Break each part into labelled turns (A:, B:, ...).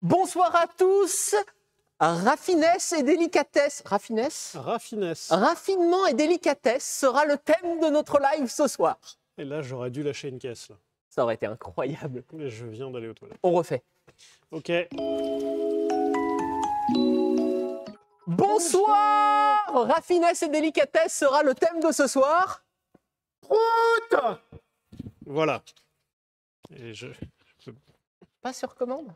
A: Bonsoir à tous. Raffinesse et délicatesse. Raffinesse ?
B: Raffinesse.
A: Raffinement et délicatesse sera le thème de notre live ce soir.
B: Et là, j'aurais dû lâcher une caisse. Là.
A: Ça aurait été incroyable.
B: Mais je viens d'aller aux toilettes.
A: On refait.
B: Ok.
A: Bonsoir. Raffinesse et délicatesse sera le thème de ce soir. Prout.
B: Voilà. Et
A: Pas sur commande.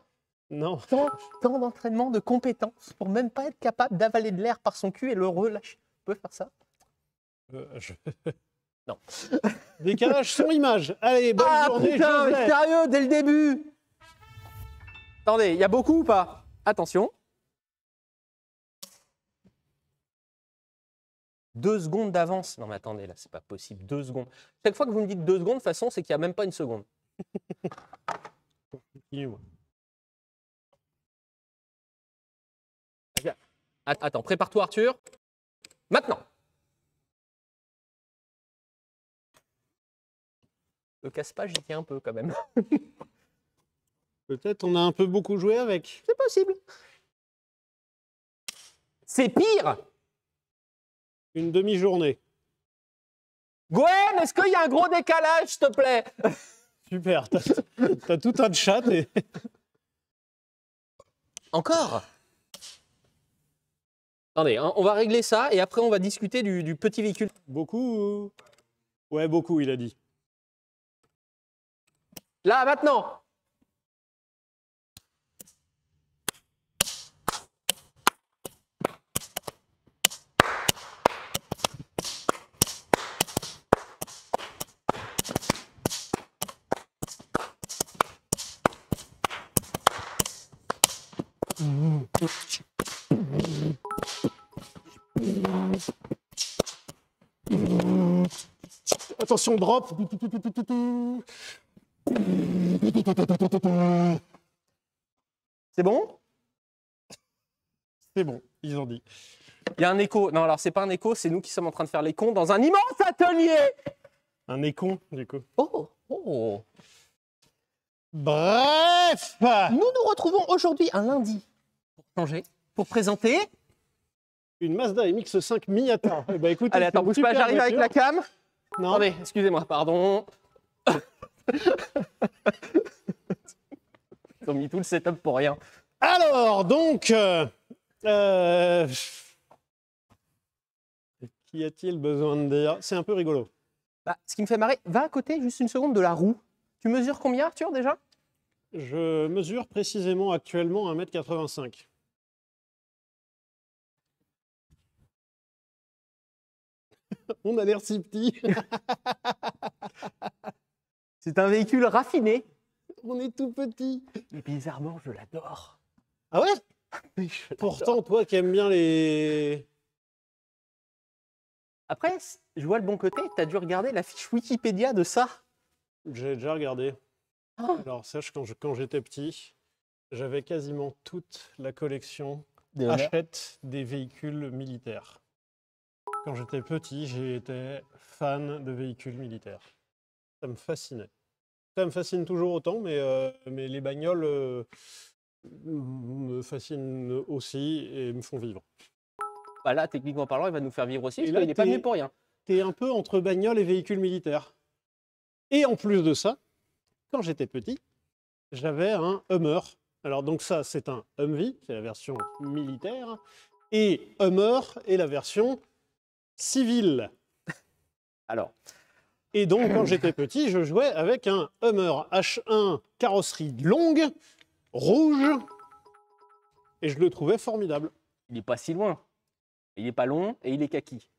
B: Non.
A: Tant d'entraînement, de compétences pour même pas être capable d'avaler de l'air par son cul et le relâcher. On peut faire ça? Non.
B: Décalage son image. Allez, bonne journée,
A: putain, mais
B: Joseph.
A: sérieux, dès le début. Attendez, il y a beaucoup ou pas? Attention. 2 secondes d'avance. Non mais attendez, là, c'est pas possible. 2 secondes. Chaque fois que vous me dites 2 secondes, de toute façon, c'est qu'il n'y a même pas une seconde.
B: Continue-moi.
A: Attends, prépare-toi, Arthur. Maintenant. Le casse pas, j'y tiens un peu quand même.
B: Peut-être on a un peu beaucoup joué avec.
A: C'est possible. C'est pire.
B: Une demi-journée.
A: Gwen, est-ce qu'il y a un gros décalage, s'il te plaît?
B: Super, t'as tout un chat et...
A: Encore? Attendez, hein, on va régler ça et après on va discuter du petit véhicule.
B: Beaucoup. Ouais, beaucoup, il a dit.
A: Là, maintenant.
B: Attention, drop.
A: C'est bon?
B: C'est bon, ils ont dit.
A: Il y a un écho. Non, alors c'est pas un écho, c'est nous qui sommes en train de faire les cons dans un immense atelier.
B: Un écon, du coup.
A: Oh.
B: Bref.
A: Nous nous retrouvons aujourd'hui un lundi pour changer, pour présenter.
B: Une Mazda MX-5 Miata. Eh ben, écoutez,
A: Allez, attends, bouge pas, j'arrive avec la cam.
B: Non.
A: Attendez, excusez-moi, pardon. Ils ont mis tout le setup pour rien.
B: Alors, donc, qu'y a-t-il besoin de dire? C'est un peu rigolo.
A: Bah, ce qui me fait marrer, va à côté juste une seconde de la roue. Tu mesures combien, Arthur, déjà?
B: Je mesure précisément actuellement 1m85. On a l'air si petit.
A: C'est un véhicule raffiné.
B: On est tout petit.
A: Et bizarrement, je l'adore.
B: Ah ouais?
A: Oui, je l'adore.
B: Pourtant, toi qui aimes bien les...
A: Après, je vois le bon côté, tu as dû regarder la fiche Wikipédia de ça.
B: J'ai déjà regardé.
A: Oh.
B: Alors, sache, quand j'étais petit, j'avais quasiment toute la collection
A: Des honneurs.
B: Hachette des véhicules militaires. Quand j'étais petit, j'étais fan de véhicules militaires. Ça me fascinait. Ça me fascine toujours autant, mais les bagnoles me fascinent aussi et me font vivre.
A: Bah là, techniquement parlant, il va nous faire vivre aussi,
B: Et
A: parce
B: là,
A: qu'il n'est pas venu pour rien.
B: T'es un peu entre bagnole et véhicules militaires. Et en plus de ça, quand j'étais petit, j'avais un Hummer. Alors donc ça, c'est un Humvee, c'est la version militaire, et Hummer est la version civile.
A: Alors,
B: Et donc, quand j'étais petit, je jouais avec un Hummer H1 carrosserie longue, rouge, et je le trouvais formidable.
A: il n'est pas si loin. Il n'est pas long et il est kaki.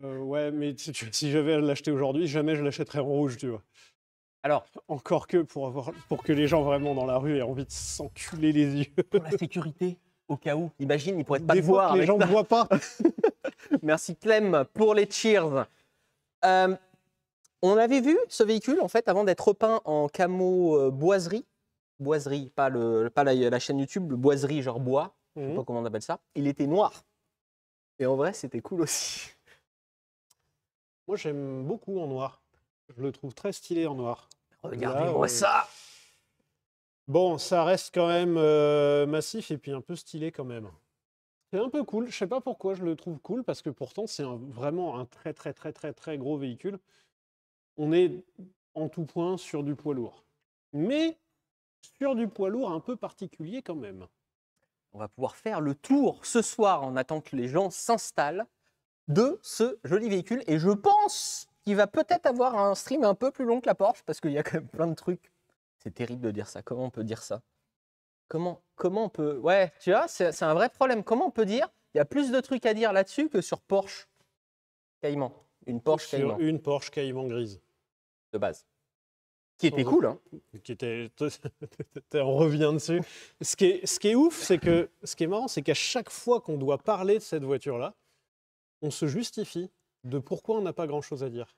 B: Ouais, mais si j'avais à l'acheter aujourd'hui, jamais je l'achèterais en rouge, tu vois.
A: Alors,
B: Encore que pour que les gens vraiment dans la rue aient envie de s'enculer les yeux.
A: pour la sécurité, au cas où, imagine, il pourrait pas
B: Des
A: te
B: fois
A: voir.
B: que les
A: avec
B: gens ne
A: ça.
B: voient pas.
A: Merci Clem pour les cheers. On avait vu ce véhicule, en fait, avant d'être repeint en camo boiserie. Boiserie, pas la chaîne YouTube, le boiserie genre bois. Je sais pas comment on appelle ça. Il était noir. Et en vrai, c'était cool aussi.
B: Moi, j'aime beaucoup en noir. Je le trouve très stylé en noir.
A: Regardez-moi ça.
B: Bon, ça reste quand même massif et puis un peu stylé quand même. C'est un peu cool. Je sais pas pourquoi je le trouve cool parce que pourtant c'est vraiment un très très très très très gros véhicule. On est en tout point sur du poids lourd, mais sur du poids lourd un peu particulier quand même.
A: On va pouvoir faire le tour ce soir en attendant que les gens s'installent de ce joli véhicule. Et je pense qu'il va peut-être avoir un stream un peu plus long que la Porsche parce qu'il y a quand même plein de trucs. C'est terrible de dire ça. Comment on peut dire ça? Comment on peut... Ouais, tu vois, c'est un vrai problème. Comment on peut dire il y a plus de trucs à dire là-dessus que sur Porsche Cayman. Une Porsche
B: Sur
A: Cayman
B: une Porsche Cayman grise.
A: de base. Qui était cool, hein.
B: Qui était... On revient dessus. Ce qui est ouf, c'est que... Ce qui est marrant, c'est qu'à chaque fois qu'on doit parler de cette voiture-là, on se justifie de pourquoi on n'a pas grand-chose à dire.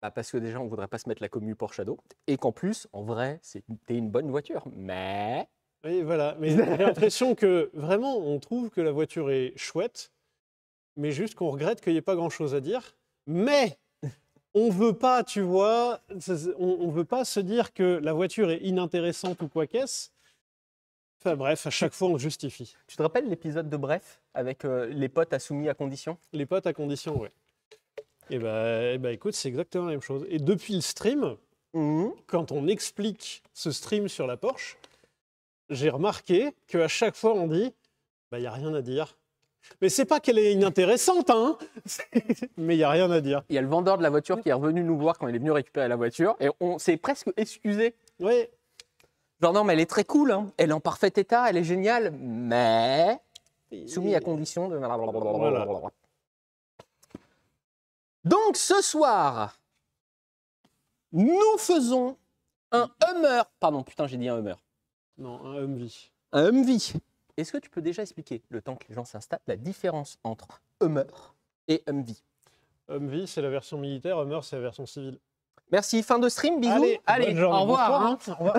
A: Bah parce que déjà, on ne voudrait pas se mettre la commu Porsche à dos. Et qu'en plus, en vrai, c'était une bonne voiture. Mais...
B: Oui, voilà. Mais j'ai l'impression que vraiment, on trouve que la voiture est chouette, mais juste qu'on regrette qu'il n'y ait pas grand-chose à dire. Mais on ne veut pas, tu vois, on veut pas se dire que la voiture est inintéressante ou quoi qu'est-ce. Enfin bref, à chaque fois, on justifie.
A: Tu te rappelles l'épisode de Bref avec les potes à soumis à condition?
B: Les potes à condition, ouais. Et bah, écoute, c'est exactement la même chose. Et depuis le stream, quand on explique ce stream sur la Porsche, j'ai remarqué qu'à chaque fois, on dit bah, il n'y a rien à dire. Mais c'est pas qu'elle est inintéressante, hein, mais il n'y a rien à dire.
A: Il y a le vendeur de la voiture qui est revenu nous voir quand il est venu récupérer la voiture et on s'est presque excusé.
B: Oui.
A: Genre non, mais elle est très cool, hein. Elle est en parfait état, elle est géniale, mais soumis à condition de...
B: Voilà.
A: Donc ce soir, nous faisons un Hummer. Pardon, putain, j'ai dit un Hummer.
B: Non, un Humvee.
A: Un Humvee. Est-ce que tu peux déjà expliquer, le temps que les gens s'installent, la différence entre Hummer et Humvee?
B: Humvee, c'est la version militaire, Hummer, c'est la version civile.
A: Merci, fin de stream, bisous. Allez,
B: bonne journée,
A: au revoir.
B: bonsoir,
A: Hein.
B: Au revoir.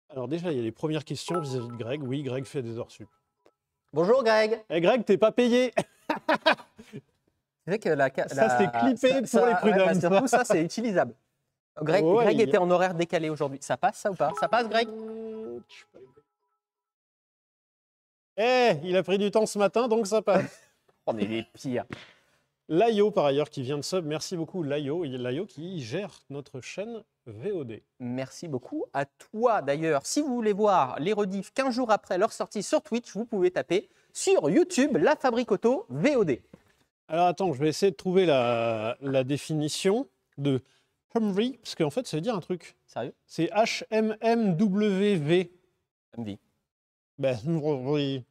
B: Alors déjà, il y a les premières questions vis-à-vis de Greg. Oui, Greg fait des heures sup.
A: Bonjour Greg.
B: Eh Greg, t'es pas payé.
A: C'est vrai que
B: Ça, c'est clippé pour les prud'hommes.
A: Ouais, surtout ça, c'est utilisable. Greg,
B: Ouais,
A: Greg était en horaire décalé aujourd'hui. Ça passe, ça ou pas? Ça passe, Greg?
B: Eh, il a pris du temps ce matin, donc ça passe.
A: On est les pires.
B: Laio, par ailleurs, qui vient de sub. Merci beaucoup, Laio. Laio qui gère notre chaîne VOD.
A: Merci beaucoup à toi d'ailleurs. Si vous voulez voir les rediffs 15 jours après leur sortie sur Twitch, vous pouvez taper sur YouTube La Fabrique Auto VOD.
B: Alors attends, je vais essayer de trouver la définition de Humvee, parce qu'en fait, ça veut dire un truc.
A: Sérieux?
B: C'est HMMWV.
A: Humvee.
B: Ben, oui.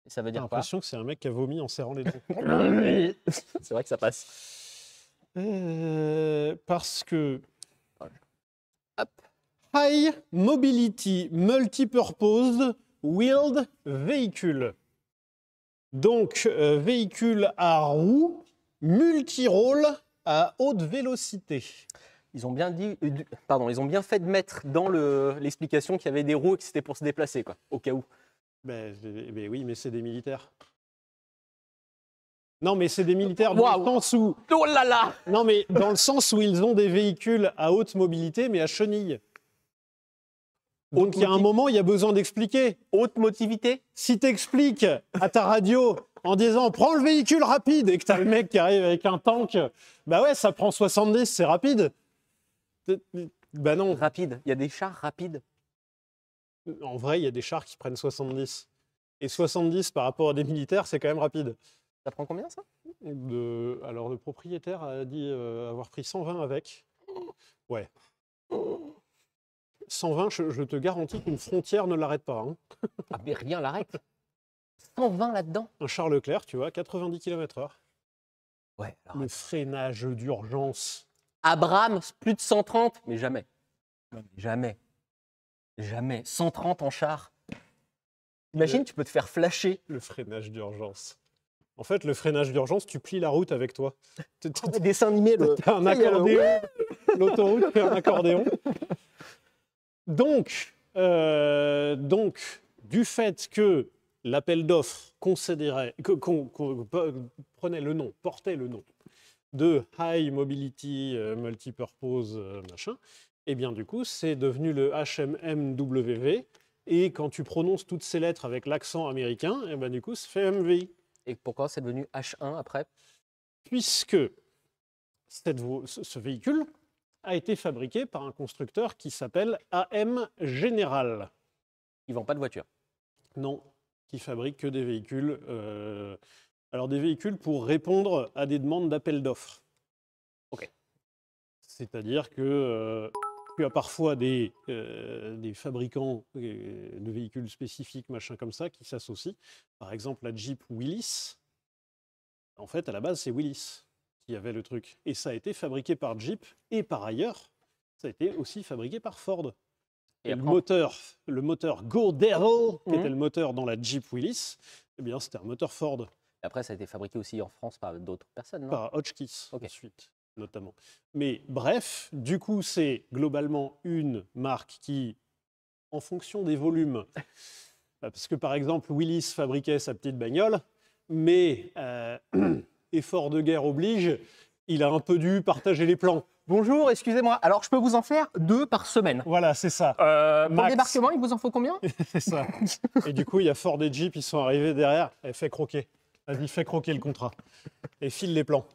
A: Et ça veut
B: J'ai
A: dire quoi?
B: l'impression que c'est un mec qui a vomi en serrant les dents.
A: C'est vrai que ça passe.
B: Parce que
A: Hop.
B: High Mobility Multipurpose Wheeled Vehicle. Donc, véhicule à roues, multirôle à haute vélocité.
A: Ils ont bien dit, ils ont bien fait de mettre dans l'explication qu'il y avait des roues et que c'était pour se déplacer, quoi, au cas où.
B: Ben oui, mais c'est des militaires. Non, mais c'est des militaires dans le sens où...
A: Oh là là!
B: Non, mais dans le sens où ils ont des véhicules à haute mobilité, mais à chenilles. Donc, il y a un moment, il y a besoin d'expliquer.
A: Haute motivité?
B: Si tu expliques à ta radio en disant « Prends le véhicule rapide » et que tu as le mec qui arrive avec un tank, bah ouais, ça prend 70, c'est rapide. Bah non.
A: Rapide. Il y a des chars rapides.
B: En vrai, il y a des chars qui prennent 70. Et 70 par rapport à des militaires, c'est quand même rapide.
A: Ça prend combien, ça?
B: Alors, le propriétaire a dit avoir pris 120 avec. Ouais. 120, je te garantis qu'une frontière ne l'arrête pas. Hein.
A: Ah, mais rien l'arrête. 120 là-dedans.
B: Un char Leclerc, tu vois, 90 km/h.
A: Ouais. Alors,
B: Le freinage d'urgence.
A: Abrams, plus de 130, mais jamais. Jamais. Jamais. 130 en char. Imagine, tu peux te faire flasher.
B: Le freinage d'urgence. En fait, le freinage d'urgence, tu plies la route avec toi.
A: Dessin animé,
B: T'as un accordéon. L'autoroute fait un accordéon. Donc, du fait que l'appel d'offres portait le nom de High Mobility Multipurpose machin, Et bien du coup, c'est devenu le HMMW. Et quand tu prononces toutes ces lettres avec l'accent américain, et ben du coup, ça fait MV.
A: Et pourquoi c'est devenu H1 après?
B: Puisque ce véhicule a été fabriqué par un constructeur qui s'appelle AM General.
A: Ils vendent pas de voiture.
B: Non, qui fabrique que des véhicules. Alors des véhicules pour répondre à des demandes d'appel d'offres.
A: Ok.
B: C'est-à-dire que tu as parfois des fabricants de véhicules spécifiques, machin comme ça, qui s'associent. Par exemple, la Jeep Willys. En fait, à la base, c'est Willys qui avait le truc. Et ça a été fabriqué par Jeep. Et par ailleurs, ça a été aussi fabriqué par Ford. Et le moteur Go Devil, qui était le moteur dans la Jeep Willys, eh bien, c'était un moteur Ford.
A: Et après, ça a été fabriqué aussi en France par d'autres personnes, non?
B: Par Hotchkiss, ensuite, notamment. Mais bref, du coup, c'est globalement une marque qui, en fonction des volumes, parce que par exemple, Willys fabriquait sa petite bagnole, mais effort de guerre oblige, il a un peu dû partager les plans.
A: Bonjour, excusez-moi. Alors, je peux vous en faire 2 par semaine.
B: Voilà, c'est ça.
A: Pour le débarquement, il vous en faut combien?
B: C'est ça. Et du coup, il y a Ford et Jeep, ils sont arrivés derrière. Et fait croquer. Vas-y, fais croquer le contrat. Et file les plans.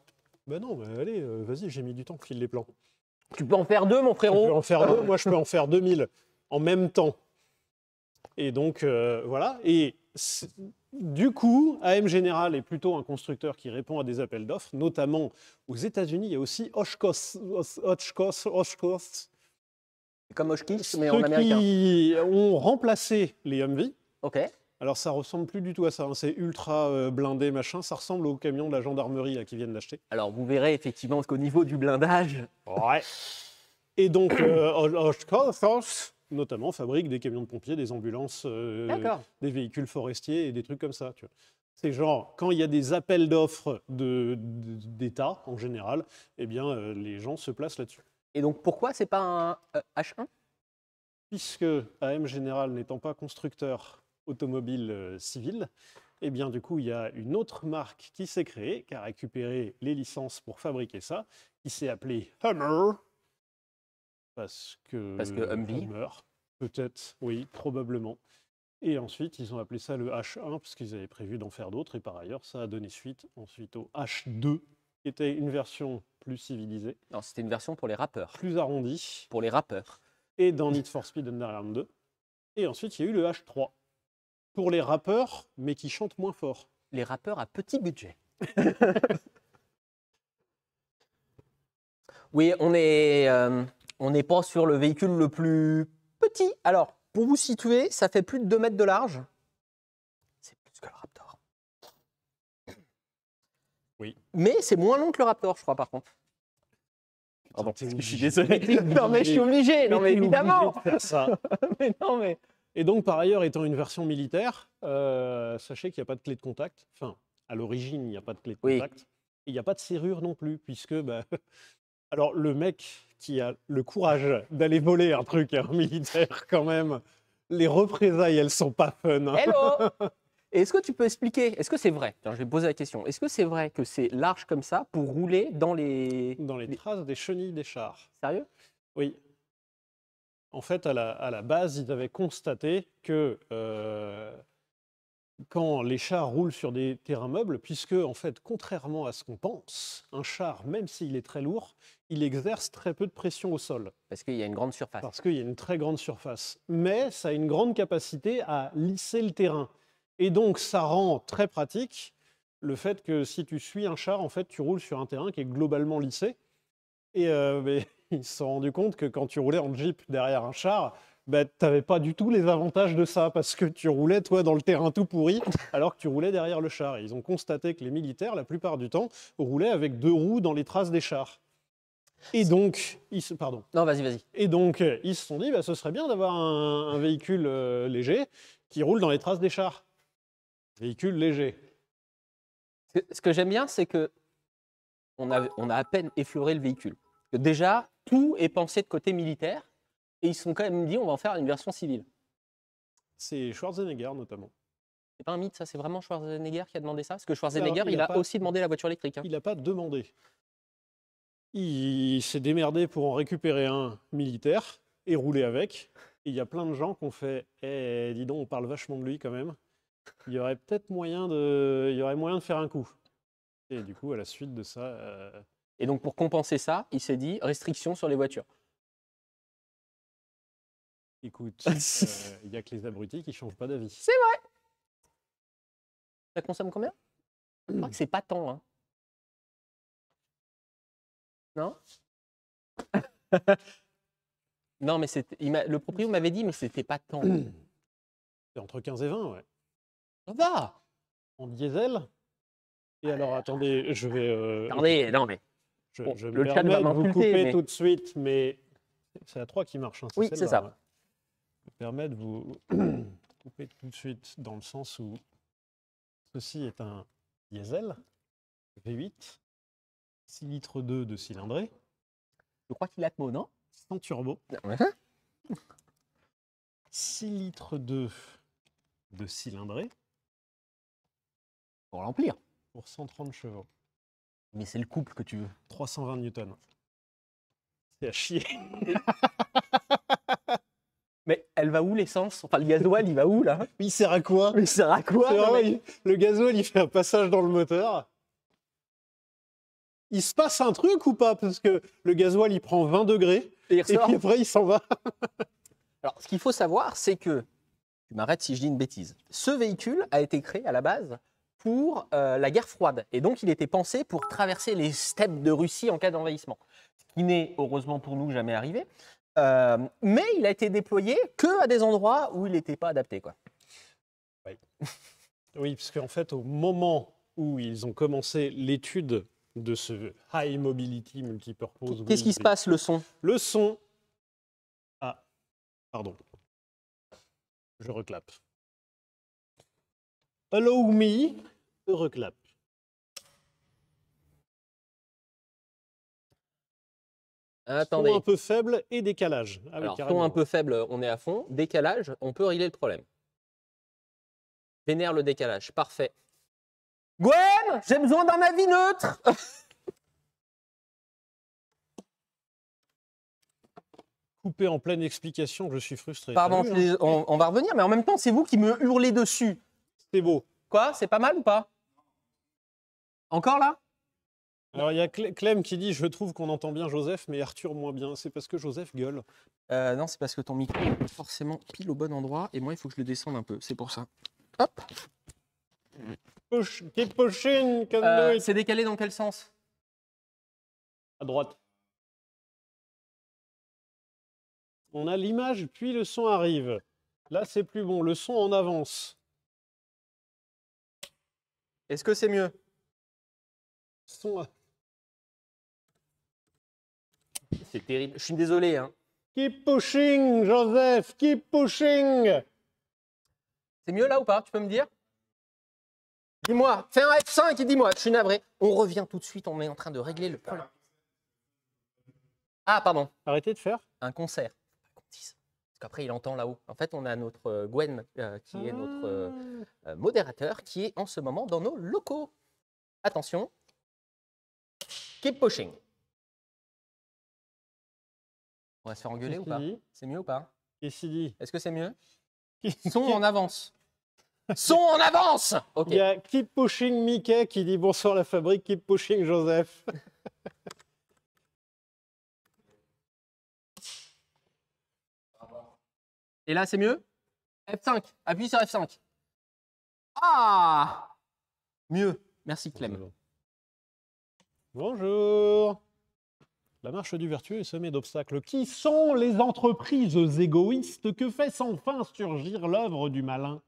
B: Ben non, mais allez, vas-y, j'ai mis du temps, file les plans.
A: Tu peux en faire 2, mon
B: Tu peux
A: frérot.
B: en faire 2, moi je peux en faire 2000 en même temps. Et donc, voilà. Et du coup, AM General est plutôt un constructeur qui répond à des appels d'offres, notamment aux États-Unis. Il y a aussi Oshkosh.
A: Comme Hotchkiss, mais en
B: Ceux
A: américain.
B: qui ont remplacé les Humvee.
A: Ok.
B: Alors ça ressemble plus du tout à ça, hein. C'est ultra blindé machin, ça ressemble au camion de la gendarmerie là, qui viennent d'acheter.
A: Alors, vous verrez effectivement qu'au niveau du blindage.
B: Ouais. Et donc Oshkosh, notamment, fabrique des camions de pompiers, des ambulances, des véhicules forestiers et des trucs comme ça. Tu vois. C'est genre, quand il y a des appels d'offres d'État en général, eh bien les gens se placent là-dessus.
A: Et donc, pourquoi c'est pas un H1?
B: Puisque AM General n'étant pas constructeur automobile civil, eh bien du coup il y a une autre marque qui s'est créée, qui a récupéré les licences pour fabriquer ça, qui s'est appelée Hummer, parce que
A: Humvee.
B: Hummer, peut-être, oui, probablement. Et ensuite ils ont appelé ça le H1 parce qu'ils avaient prévu d'en faire d'autres, et par ailleurs ça a donné suite ensuite au H2, qui était une version plus civilisée.
A: Non, c'était une version pour les rappeurs.
B: Plus arrondie.
A: Pour les rappeurs.
B: Et dans Need for Speed Underground 2. Et ensuite, il y a eu le H3. Pour les rappeurs, mais qui chantent moins fort.
A: Les rappeurs à petit budget. Oui, on n'est pas sur le véhicule le plus petit. Alors, pour vous situer, ça fait plus de 2 mètres de large. C'est plus que le Raptor.
B: Oui.
A: Mais c'est moins long que le Raptor, je crois, par contre.
B: Pardon,
A: je suis désolé. Non, mais je suis obligé. Non, mais évidemment.
B: De faire ça.
A: Mais non, mais...
B: Et donc, par ailleurs, étant une version militaire, sachez qu'il n'y a pas de clé de contact. Enfin, à l'origine, il n'y a pas de clé de contact. Et il n'y a pas de serrure non plus, puisque... alors, le mec qui a le courage d'aller voler un truc à un militaire, quand même, les représailles, elles sont pas fun. Hein.
A: Hello. Est-ce que tu peux expliquer, est-ce que c'est vrai? Tiens, je vais poser la question. Est-ce que c'est vrai que c'est large comme ça pour rouler dans les...
B: Dans les traces des chenilles des chars.
A: Sérieux?
B: Oui. En fait, à la base, ils avaient constaté que quand les chars roulent sur des terrains meubles, puisque, en fait, contrairement à ce qu'on pense, un char, même s'il est très lourd, il exerce très peu de pression au sol.
A: Parce qu'il y a une grande surface.
B: Parce qu'il y a une très grande surface. Mais ça a une grande capacité à lisser le terrain. Et donc, ça rend très pratique le fait que si tu suis un char, en fait, tu roules sur un terrain qui est globalement lissé. Et mais ils se sont rendus compte que quand tu roulais en Jeep derrière un char, tu n'avais pas du tout les avantages de ça, parce que tu roulais, toi, dans le terrain tout pourri, alors que tu roulais derrière le char. Et ils ont constaté que les militaires, la plupart du temps, roulaient avec 2 roues dans les traces des chars. Et donc, pardon.
A: Non, vas-y.
B: Et donc, ils se sont dit, ce serait bien d'avoir un véhicule léger qui roule dans les traces des chars. Véhicule léger.
A: Ce que j'aime bien, c'est que on a à peine effleuré le véhicule. Que déjà, tout est pensé de côté militaire, et ils se sont quand même dit, on va en faire une version civile.
B: C'est Schwarzenegger, notamment.
A: C'est pas un mythe, ça, c'est vraiment Schwarzenegger qui a demandé ça? Parce que Schwarzenegger, il a aussi demandé la voiture électrique. Hein.
B: Il n'a pas demandé. il s'est démerdé pour en récupérer un militaire et rouler avec. Et il y a plein de gens qui ont fait « Eh, dis donc, on parle vachement de lui quand même. Il y aurait peut-être moyen de faire un coup. » Et du coup, à la suite de ça,
A: Et donc, pour compenser ça, il s'est dit restriction sur les voitures.
B: écoute, il n'y a que les abrutis qui ne changent pas d'avis.
A: C'est vrai. Ça consomme combien? Je crois que c'est pas tant. Hein. Non? Non, mais le propriétaire m'avait dit, mais c'était pas tant.
B: C'est entre 15 et 20, ouais.
A: Ça va.
B: En diesel. Et alors, attendez, je vais...
A: Attendez, non mais.
B: Je
A: Bon,
B: me
A: le chat
B: permets
A: va
B: de vous
A: m'insulter,
B: couper
A: mais-
B: tout de suite, mais c'est la 3 qui marche. Hein,
A: Oui, c'est
B: celle-là,
A: ça.
B: hein. Je me permets de vous couper tout de suite dans le sens où ceci est un diesel V8, 6 litres 2 de cylindrée,
A: Je crois qu'il a Atmo, non?
B: sans turbo,
A: Ouais.
B: 6 litres 2 de cylindrée
A: Pour remplir.
B: pour 130 chevaux,
A: Mais c'est le couple que tu veux.
B: 320 newtons. C'est à chier.
A: Mais elle va où l'essence? Enfin, le gasoil, il va où là?
B: Il sert à quoi?
A: Mais ça sert à quoi?
B: C'est
A: non,
B: vrai,
A: mais-
B: le gasoil, il fait un passage dans le moteur. Il se passe un truc ou pas? Parce que le gasoil, il prend 20 degrés
A: Et il
B: et
A: ressort.
B: puis après, il s'en va.
A: Alors, ce qu'il faut savoir, c'est que, tu m'arrêtes si je dis une bêtise, ce véhicule a été créé à la base pour la guerre froide. Et donc, il était pensé pour traverser les steppes de Russie en cas d'envahissement. Ce qui n'est, heureusement pour nous, jamais arrivé. Mais il a été déployé que à des endroits où il n'était pas adapté, quoi.
B: Oui, parce qu'en fait, au moment où ils ont commencé l'étude de ce High Mobility Multipurpose...
A: Qu'est-ce qui se passe, le son?
B: Le son... Ah, pardon. Je reclape. Allow me, je reclape.
A: Attendez.
B: Son un peu faible et décalage. Ah oui,
A: Alors,
B: carrément.
A: ton un peu faible, on est à fond. Décalage, on peut régler le problème. Vénère le décalage, parfait. Gwen, j'ai besoin d'un avis neutre.
B: Coupé en pleine explication, je suis frustré.
A: Pardon,
B: T'as vu, hein
A: on va revenir, mais en même temps, c'est vous qui me hurlez dessus.
B: C'est beau.
A: Quoi, c'est pas mal ou pas? Encore là?
B: Alors, il y a Clem qui dit « Je trouve qu'on entend bien Joseph, mais Arthur moins bien. » C'est parce que Joseph gueule.
A: Non, c'est parce que ton micro est pas forcément pile au bon endroit, et moi, il faut que je le descende un peu, c'est pour ça. Hop.
B: Push, keep pushing, can do it.
A: C'est décalé dans quel sens?
B: À droite. On a l'image, puis le son arrive. Là, c'est plus bon. Le son en avance.
A: Est-ce que c'est mieux?
B: Son...
A: C'est terrible. Je suis désolé, hein.
B: Keep pushing, Joseph, keep pushing.
A: C'est mieux là ou pas? Tu peux me dire? Dis-moi, fais un F5 et dis-moi, je suis navré. On revient tout de suite, on est en train de régler le problème. Ah, pardon,
B: Arrêtez de faire.
A: un concert. Parce qu'après, il entend là-haut. En fait, on a notre Gwen, qui est notre modérateur, qui est en ce moment dans nos locaux. Attention. Keep pushing. On va se faire engueuler ou pas? C'est mieux ou pas?
B: Qu'est-ce qu'il dit?
A: Est-ce que c'est mieux? Son en avance. Son en avance. Ok.
B: Il y a Keep Pushing Mickey qui dit bonsoir la fabrique, Keep Pushing Joseph.
A: Et là, c'est mieux? F5. Appuie sur F5. Ah! Mieux. Merci Clem.
B: Bonjour. La marche du vertueux est semée d'obstacles. Qui sont les entreprises égoïstes que fait sans fin surgir l'œuvre du malin?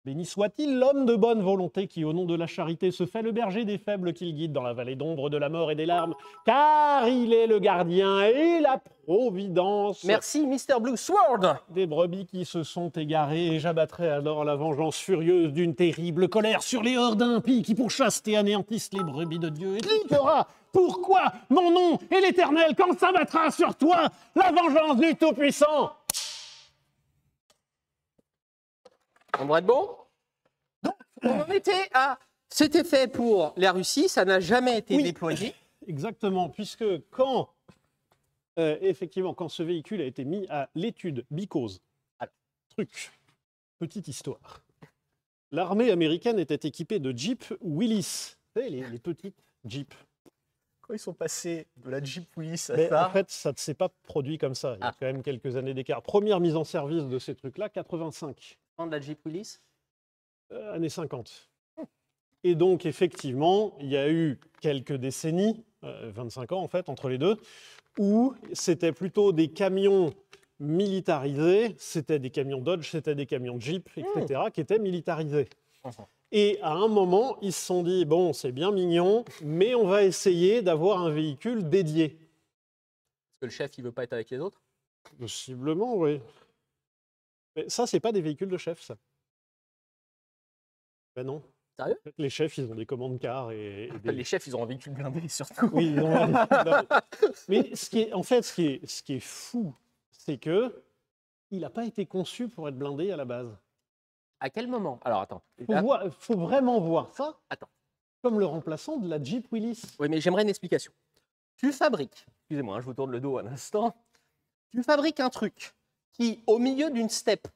B: Béni soit-il l'homme de bonne volonté qui, au nom de la charité, se fait le berger des faibles qu'il guide dans la vallée d'ombre de la mort et des larmes, car il est le gardien et la providence
A: Merci Mr. Blue Sword.
B: des brebis qui se sont égarées, et j'abattrai alors la vengeance furieuse d'une terrible colère sur les hordes impies qui pourchassent et anéantissent les brebis de Dieu. Et qui fera, pourquoi, mon nom et l'Éternel, quand s'abattra sur toi la vengeance du Tout-Puissant?
A: On devrait être bon? Donc, on en était à... C'était fait pour la Russie, ça n'a jamais été déployé.
B: exactement, puisque effectivement, quand ce véhicule a été mis à l'étude, because,
A: Alors.
B: truc, petite histoire. L'armée américaine était équipée de Jeep Willys, vous savez, les petites Jeeps.
A: Quand ils sont passés de la Jeep Willys à
B: Mais
A: ça...
B: en fait, ça ne s'est pas produit comme ça. Il y a
A: Ah.
B: quand même quelques années d'écart. Première mise en service de ces trucs-là, 85,
A: De la Jeep Willys.
B: années 50. Et donc, effectivement, il y a eu quelques décennies, 25 ans en fait, entre les deux, où c'était plutôt des camions militarisés, c'était des camions Dodge, c'était des camions Jeep, etc., qui étaient militarisés. Et à un moment, ils se sont dit, bon, c'est bien mignon, mais on va essayer d'avoir un véhicule dédié.
A: Parce que le chef, il veut pas être avec les autres.
B: Possiblement, oui. Mais ça, c'est pas des véhicules de chef, ça. Ben non.
A: Sérieux?
B: En fait, les chefs, ils ont des commandes car et des...
A: Les chefs, ils ont un véhicule blindé, surtout.
B: Oui, ils ont... Mais ce qui est fou, c'est que il n'a pas été conçu pour être blindé à la base.
A: À quel moment? Alors, attends.
B: Il faut vraiment voir ça
A: Attends.
B: comme le remplaçant de la Jeep Willys.
A: Oui, mais j'aimerais une explication. Tu fabriques, excusez-moi, je vous tourne le dos un instant. Tu fabriques un truc qui, au milieu d'une steppe,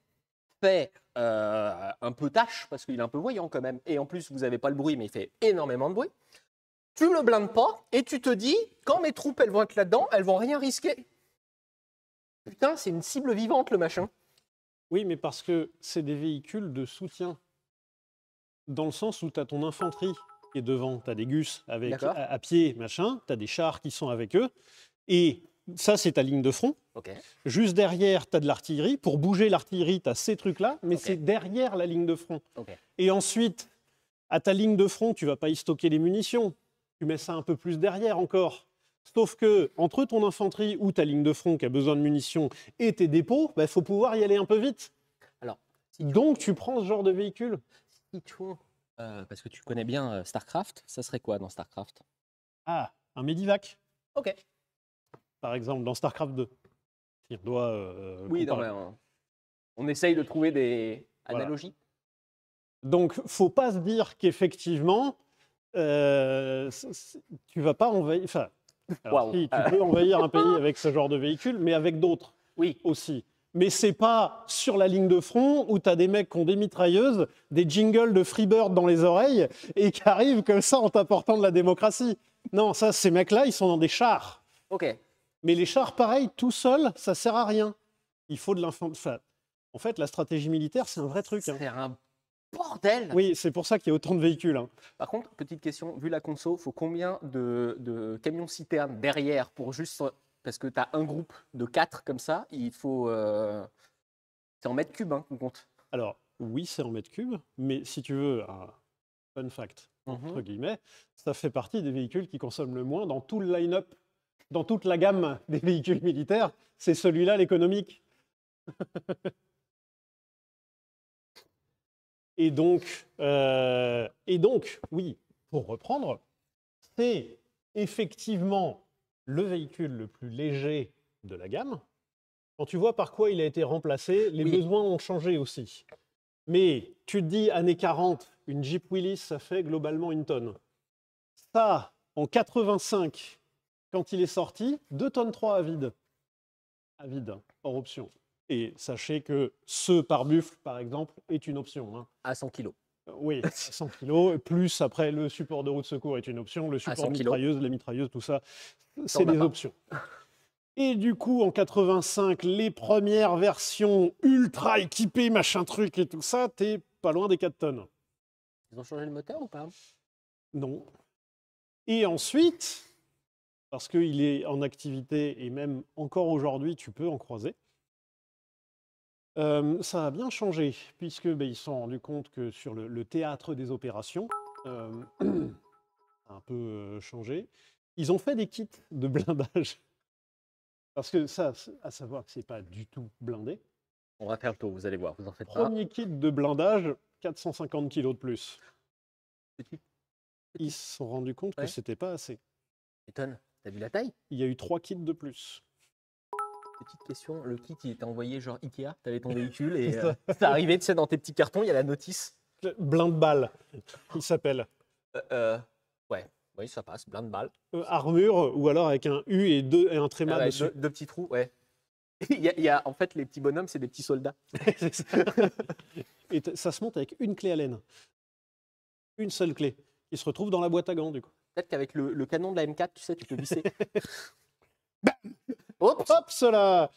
A: fait un peu tâche, parce qu'il est un peu voyant quand même, et en plus, vous n'avez pas le bruit, mais il fait énormément de bruit. Tu le blindes pas, et tu te dis, quand mes troupes, elles vont être là-dedans, elles vont rien risquer. Putain, c'est une cible vivante, le machin.
B: Oui, mais parce que c'est des véhicules de soutien. Dans le sens où tu as ton infanterie qui est devant, tu as des gus avec, à pied, machin, tu as des chars qui sont avec eux, et ça, c'est ta ligne de front.
A: Okay.
B: Juste derrière, tu as de l'artillerie. Pour bouger l'artillerie, tu as ces trucs-là, mais c'est derrière la ligne de front. Et ensuite, à ta ligne de front, tu ne vas pas y stocker les munitions. Tu mets ça un peu plus derrière encore. Sauf que entre ton infanterie ou ta ligne de front qui a besoin de munitions et tes dépôts, il faut pouvoir y aller un peu vite.
A: Alors,
B: donc, tu prends ce genre de véhicule.
A: Si tu parce que tu connais bien StarCraft, ça serait quoi dans StarCraft?
B: Ah, un Medivac.
A: Ok.
B: Par exemple, dans StarCraft 2. Si on doit
A: oui, on essaye de trouver des analogies.
B: Donc, il ne faut pas se dire qu'effectivement, tu ne vas pas envahir... Enfin, si, tu peux envahir un pays avec ce genre de véhicule, mais avec d'autres aussi. Mais c'est pas sur la ligne de front où tu as des mecs qui ont des mitrailleuses, des jingles de Freebird dans les oreilles et qui arrivent comme ça en t'apportant de la démocratie. Non, ça, ces mecs-là, ils sont dans des chars. Mais les chars, pareil, tout seuls, ça sert à rien. Il faut de l'infanterie. Enfin, en fait, la stratégie militaire, c'est un vrai truc.
A: C'est un bordel.
B: Oui, c'est pour ça qu'il y a autant de véhicules.
A: Par contre, petite question, vu la conso, il faut combien de camions citernes derrière pour juste... Parce que tu as un groupe de 4 comme ça, il faut... c'est en mètres cubes qu'on compte.
B: Alors, oui, c'est en mètres cubes, mais si tu veux, un fun fact, entre guillemets, ça fait partie des véhicules qui consomment le moins dans tout le line-up, dans toute la gamme des véhicules militaires. C'est celui-là, l'économique. Et donc, oui, pour reprendre, c'est effectivement le véhicule le plus léger de la gamme. Quand tu vois par quoi il a été remplacé, les besoins ont changé aussi. Mais tu te dis, années 40, une Jeep Willys, ça fait globalement 1 tonne. Ça, en 85, quand il est sorti, 2,3 tonnes à vide. À vide, hors option. Et sachez que ce pare-buffle, par exemple, est une option.
A: À 100 kg.
B: Oui, 100 kg, plus après le support de roue de secours est une option, le support mitrailleuse, les mitrailleuses, tout ça, c'est des options. Et du coup, en 85, les premières versions ultra équipées, machin truc et tout ça, t'es pas loin des 4 tonnes.
A: Ils ont changé le moteur ou pas? Non.
B: Et ensuite, parce qu'il est en activité et même encore aujourd'hui, tu peux en croiser, ça a bien changé, puisque ils se sont rendus compte que sur le théâtre des opérations, ça a un peu changé. Ils ont fait des kits de blindage. Parce que ça, à savoir que ce n'est pas du tout blindé.
A: On va faire le tour, vous allez voir, vous en faites pas.
B: Premier kit de blindage, 450 kg de plus.
A: Petit.
B: Ils se sont rendus compte que ce n'était pas assez.
A: Étonne, t'as vu la taille?
B: Il y a eu 3 kits de plus.
A: Petite question, le kit il était envoyé genre Ikea, t'avais ton véhicule et c'est arrivé, tu sais, dans tes petits cartons, il y a la notice.
B: Blinde-balle, il s'appelle.
A: Ouais, Oui, ça passe, plein de balles.
B: Armure, ou alors avec un U et un tréma dessus.
A: Deux petits trous, ouais. En fait, les petits bonhommes, c'est des petits soldats.
B: C'est ça. Et ça se monte avec une clé Allen. Une seule clé. Qui se retrouve dans la boîte à gants, du coup.
A: Peut-être qu'avec le canon de la M4, tu sais, tu peux visser.
B: Hop, hop, cela.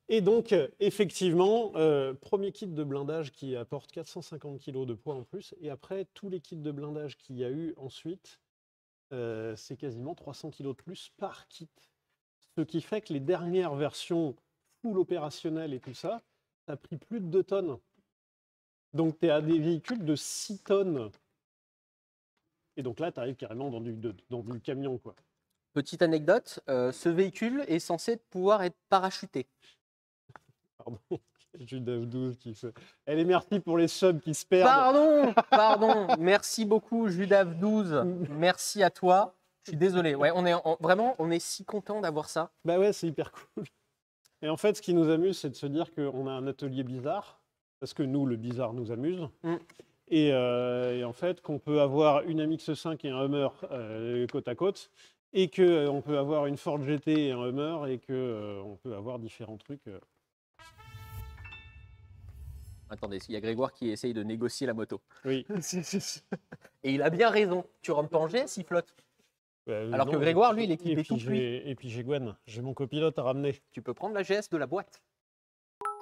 B: Et donc, effectivement, premier kit de blindage qui apporte 450 kg de poids en plus. Et après, tous les kits de blindage qu'il y a eu ensuite, c'est quasiment 300 kg de plus par kit. Ce qui fait que les dernières versions full opérationnelles et tout ça, ça a pris plus de 2 tonnes. Donc, tu es à des véhicules de 6 tonnes. Et donc là, tu arrives carrément dans du camion, quoi.
A: Petite anecdote, ce véhicule est censé pouvoir être parachuté.
B: Pardon, Judas 12 qui fait. Elle est merci pour les subs qui se perdent.
A: Pardon, merci beaucoup Judas 12, merci à toi. Je suis désolé. Ouais, vraiment, on est si content d'avoir ça.
B: Bah ouais, c'est hyper cool. Et en fait, ce qui nous amuse, c'est de se dire qu'on a un atelier bizarre, parce que nous, le bizarre nous amuse. Et en fait, qu'on peut avoir une MX-5 et un Hummer côte à côte, et qu'on peut avoir une Ford GT et un Hummer, et qu'on peut avoir différents trucs.
A: Attendez, il y a Grégoire qui essaye de négocier la moto.
B: Oui.
A: Et il a bien raison. Tu rentres pas en GS, il flotte. Alors
B: non,
A: que Grégoire, lui, il est équipé tout cuit.
B: Et puis j'ai Gwen, j'ai mon copilote à ramener.
A: Tu peux prendre la GS de la boîte.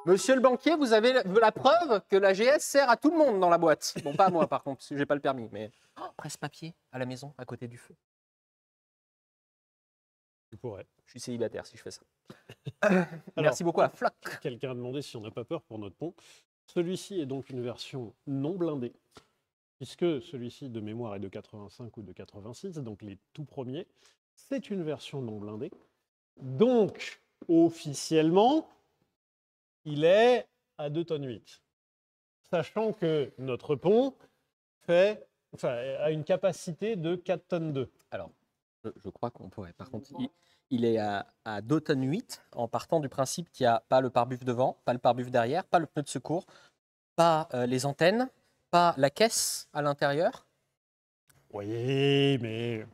A: Monsieur le banquier, vous avez la preuve que la GS sert à tout le monde dans la boîte. Bon, pas à moi par contre, parce que j'ai pas le permis. Mais presse-papier à la maison, à côté du feu.
B: Tu pourrais.
A: Je suis célibataire si je fais ça.
B: Alors,
A: merci beaucoup à Flock.
B: Quelqu'un a demandé si on n'a pas peur pour notre pont. Celui-ci est donc une version non blindée, puisque celui-ci de mémoire est de 85 ou de 86, donc les tout premiers. C'est une version non blindée. Donc, officiellement, il est à 2 tonnes 8. Sachant que notre pont a une capacité de 4 tonnes 2.
A: Alors, je crois qu'on pourrait. Par contre, il est à 2 tonnes 8 en partant du principe qu'il n'y a pas le pare-buff devant, pas le pare-buff derrière, pas le pneu de secours, pas les antennes, pas la caisse à l'intérieur.
B: Oui, mais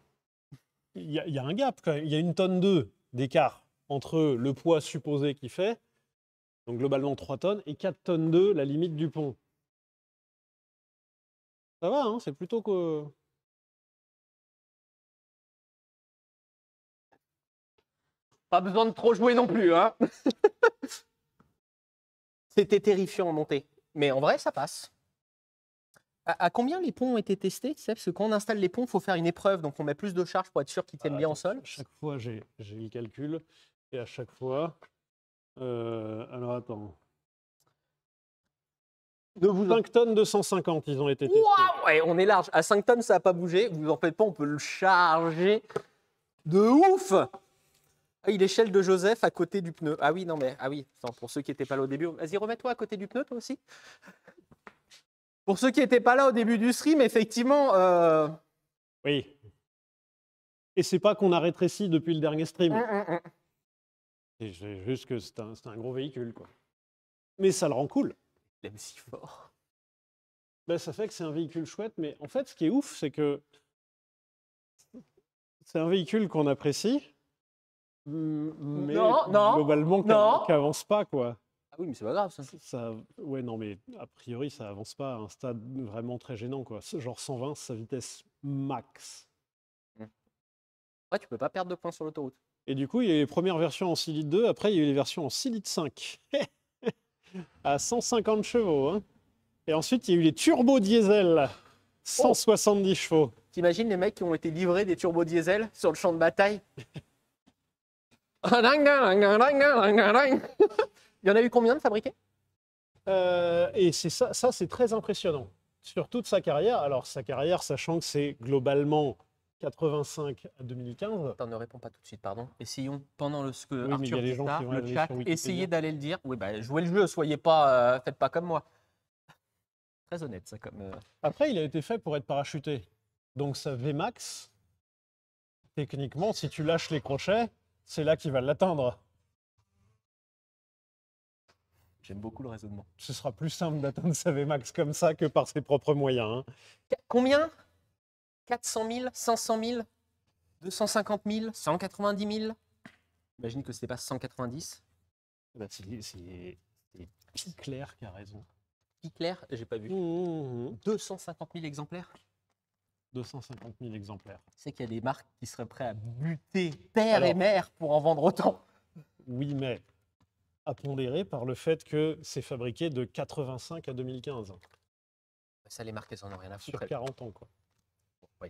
B: il y a un gap quand même. Il y a 1 tonne 2 d'écart entre le poids supposé qu'il fait, donc globalement 3 tonnes, et 4 tonnes 2, la limite du pont. Ça va, hein, c'est plutôt que...
A: Pas besoin de trop jouer non plus, hein. C'était terrifiant en montée. Mais en vrai, ça passe. À combien les ponts ont été testés? Parce que quand on installe les ponts, il faut faire une épreuve. Donc on met plus de charge pour être sûr qu'ils tiennent bien au sol.
B: À chaque fois, j'ai le calcul. Et à chaque fois... alors attends. 5 tonnes 250, ils ont été testés.
A: Wow, ouais, on est large. À 5 tonnes, ça n'a pas bougé. Vous en faites pas, on peut le charger de ouf. Ah oui, l'échelle de Joseph à côté du pneu. Ah oui, non mais, ah oui, attends, pour ceux qui n'étaient pas là au début, vas-y, remets-toi à côté du pneu, toi aussi. Pour ceux qui n'étaient pas là au début du stream, effectivement...
B: Oui. Et c'est pas qu'on a rétréci depuis le dernier stream. C'est juste que c'est un gros véhicule, quoi. Mais ça le rend cool.
A: Il aime si fort.
B: Ben, ça fait que c'est un véhicule chouette, mais en fait, ce qui est ouf, c'est que c'est un véhicule qu'on apprécie, mais globalement qui avance pas, quoi.
A: Ah oui, mais c'est pas grave, ça.
B: Ouais, non, mais a priori, ça avance pas à un stade vraiment très gênant, quoi. Genre 120, c'est sa vitesse max.
A: Ouais, tu peux pas perdre de points sur l'autoroute.
B: Et du coup, il y a eu les premières versions en 6 litres 2, après, il y a eu les versions en 6 litres 5. À 150 chevaux, hein. Et ensuite, il y a eu les turbo diesel, 170 chevaux.
A: T'imagines les mecs qui ont été livrés des turbo diesel sur le champ de bataille? Il y en a eu combien de fabriqués?
B: Et c'est ça c'est très impressionnant. Sur toute sa carrière, alors sa carrière, sachant que c'est globalement 85 à 2015.
A: Attends, ne réponds pas tout de suite, pardon. Essayons pendant ce que
B: oui,
A: Arthur
B: dit
A: ça, le chat,
B: sur
A: essayez d'aller le dire. Oui, bah, jouez le jeu, soyez pas, faites pas comme moi. Très honnête, ça, comme...
B: Après, il a été fait pour être parachuté. Donc sa Vmax, techniquement, si tu lâches les crochets, c'est là qu'il va l'atteindre.
A: J'aime beaucoup le raisonnement.
B: Ce sera plus simple d'atteindre sa Vmax comme ça que par ses propres moyens. Hein.
A: Combien 400 000, 500 000, 250 000, 190 000. Imagine que c'était pas 190.
B: Bah, c'est Claire qui a raison.
A: Hitler, j'ai pas vu. 250 000 exemplaires.
B: 250 000 exemplaires.
A: C'est qu'il y a des marques qui seraient prêtes à buter père et mère pour en vendre autant.
B: Oui, mais à pondérer par le fait que c'est fabriqué de 85 à 2015.
A: Ça, les marques, elles en ont rien à foutre.
B: Sur 40 ans, quoi.
A: Oui.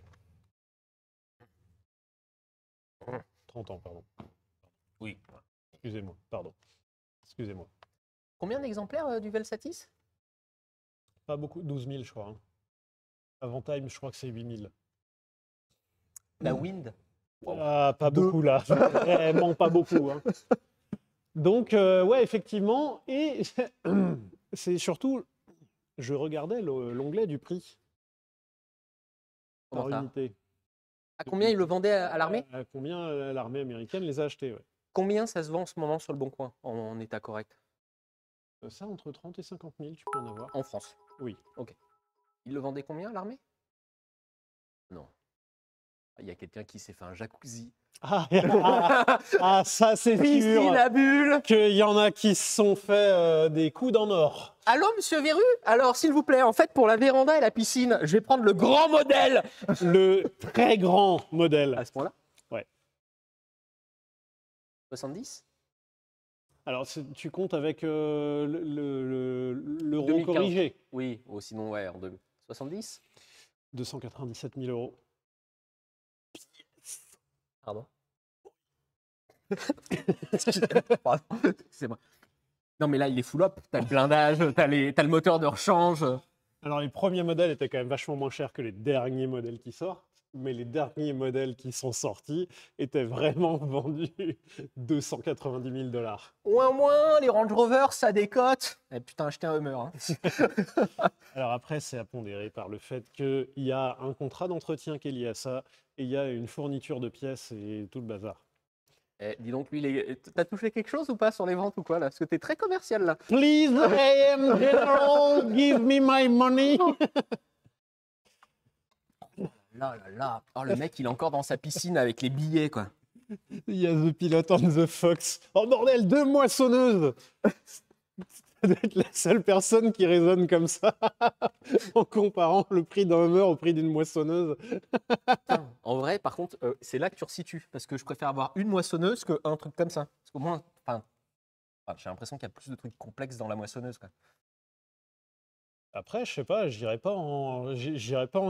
B: 30 ans, pardon.
A: Oui.
B: Excusez-moi, pardon. Excusez-moi.
A: Combien d'exemplaires du Velsatis?
B: Pas beaucoup, 12 000, je crois. Hein. Avant Time, je crois que c'est 8 000.
A: La Wind.
B: Ah, pas beaucoup, là. Vraiment pas beaucoup. Hein. Donc, ouais, effectivement. Et c'est surtout, je regardais l'onglet du prix par unité.
A: À combien ils le vendaient à l'armée?
B: À combien l'armée américaine les a achetés, ouais.
A: Combien ça se vend en ce moment sur le Bon Coin en état correct?
B: Ça, entre 30 et 50 000, tu peux en avoir.
A: En France?
B: Oui.
A: Ok. Ils le vendaient combien à l'armée? Non. Il y a quelqu'un qui s'est fait un jacuzzi.
B: Ça c'est
A: Piscine
B: sûr
A: à bulles.
B: qu'il y en a qui se sont fait des coudes en or.
A: Allô, monsieur Véru? Alors, s'il vous plaît, en fait, pour la véranda et la piscine, je vais prendre le grand modèle.
B: Le très grand modèle.
A: À ce point-là?
B: Ouais.
A: 70?
B: Alors, tu comptes avec l'euro
A: 2015.
B: corrigé.
A: Oui, ou sinon, ouais, en 70?
B: 297 000 euros.
A: Pardon. Pardon, c'est moi. Non, mais là, il est full up. T'as le blindage, t'as le moteur de rechange.
B: Alors, les premiers modèles étaient quand même vachement moins chers que les derniers modèles qui sortent. Mais les derniers modèles qui sont sortis étaient vraiment vendus 290 000 $.
A: Moins, les Range Rover, ça décote. Eh putain, acheter un Hummer. Hein.
B: Alors après, c'est à pondérer par le fait qu'il y a un contrat d'entretien qui est lié à ça, et il y a une fourniture de pièces et tout le bazar.
A: Eh, dis donc, lui, t'as touché quelque chose ou pas sur les ventes ou quoi là? Parce que t'es très commercial là.
B: Please, AM General, give me my money.
A: Là. Oh, le mec, il est encore dans sa piscine avec les billets, quoi.
B: Il y a The Pilot and the Fox. Oh bordel, 2 moissonneuses. Ça doit être la seule personne qui raisonne comme ça en comparant le prix d'un Hummer au prix d'une moissonneuse.
A: Putain, en vrai, par contre, c'est là que tu resitues. Parce que je préfère avoir une moissonneuse qu'un truc comme ça. Parce qu'au moins, j'ai l'impression qu'il y a plus de trucs complexes dans la moissonneuse, quoi.
B: Après, je sais pas, j'irai pas en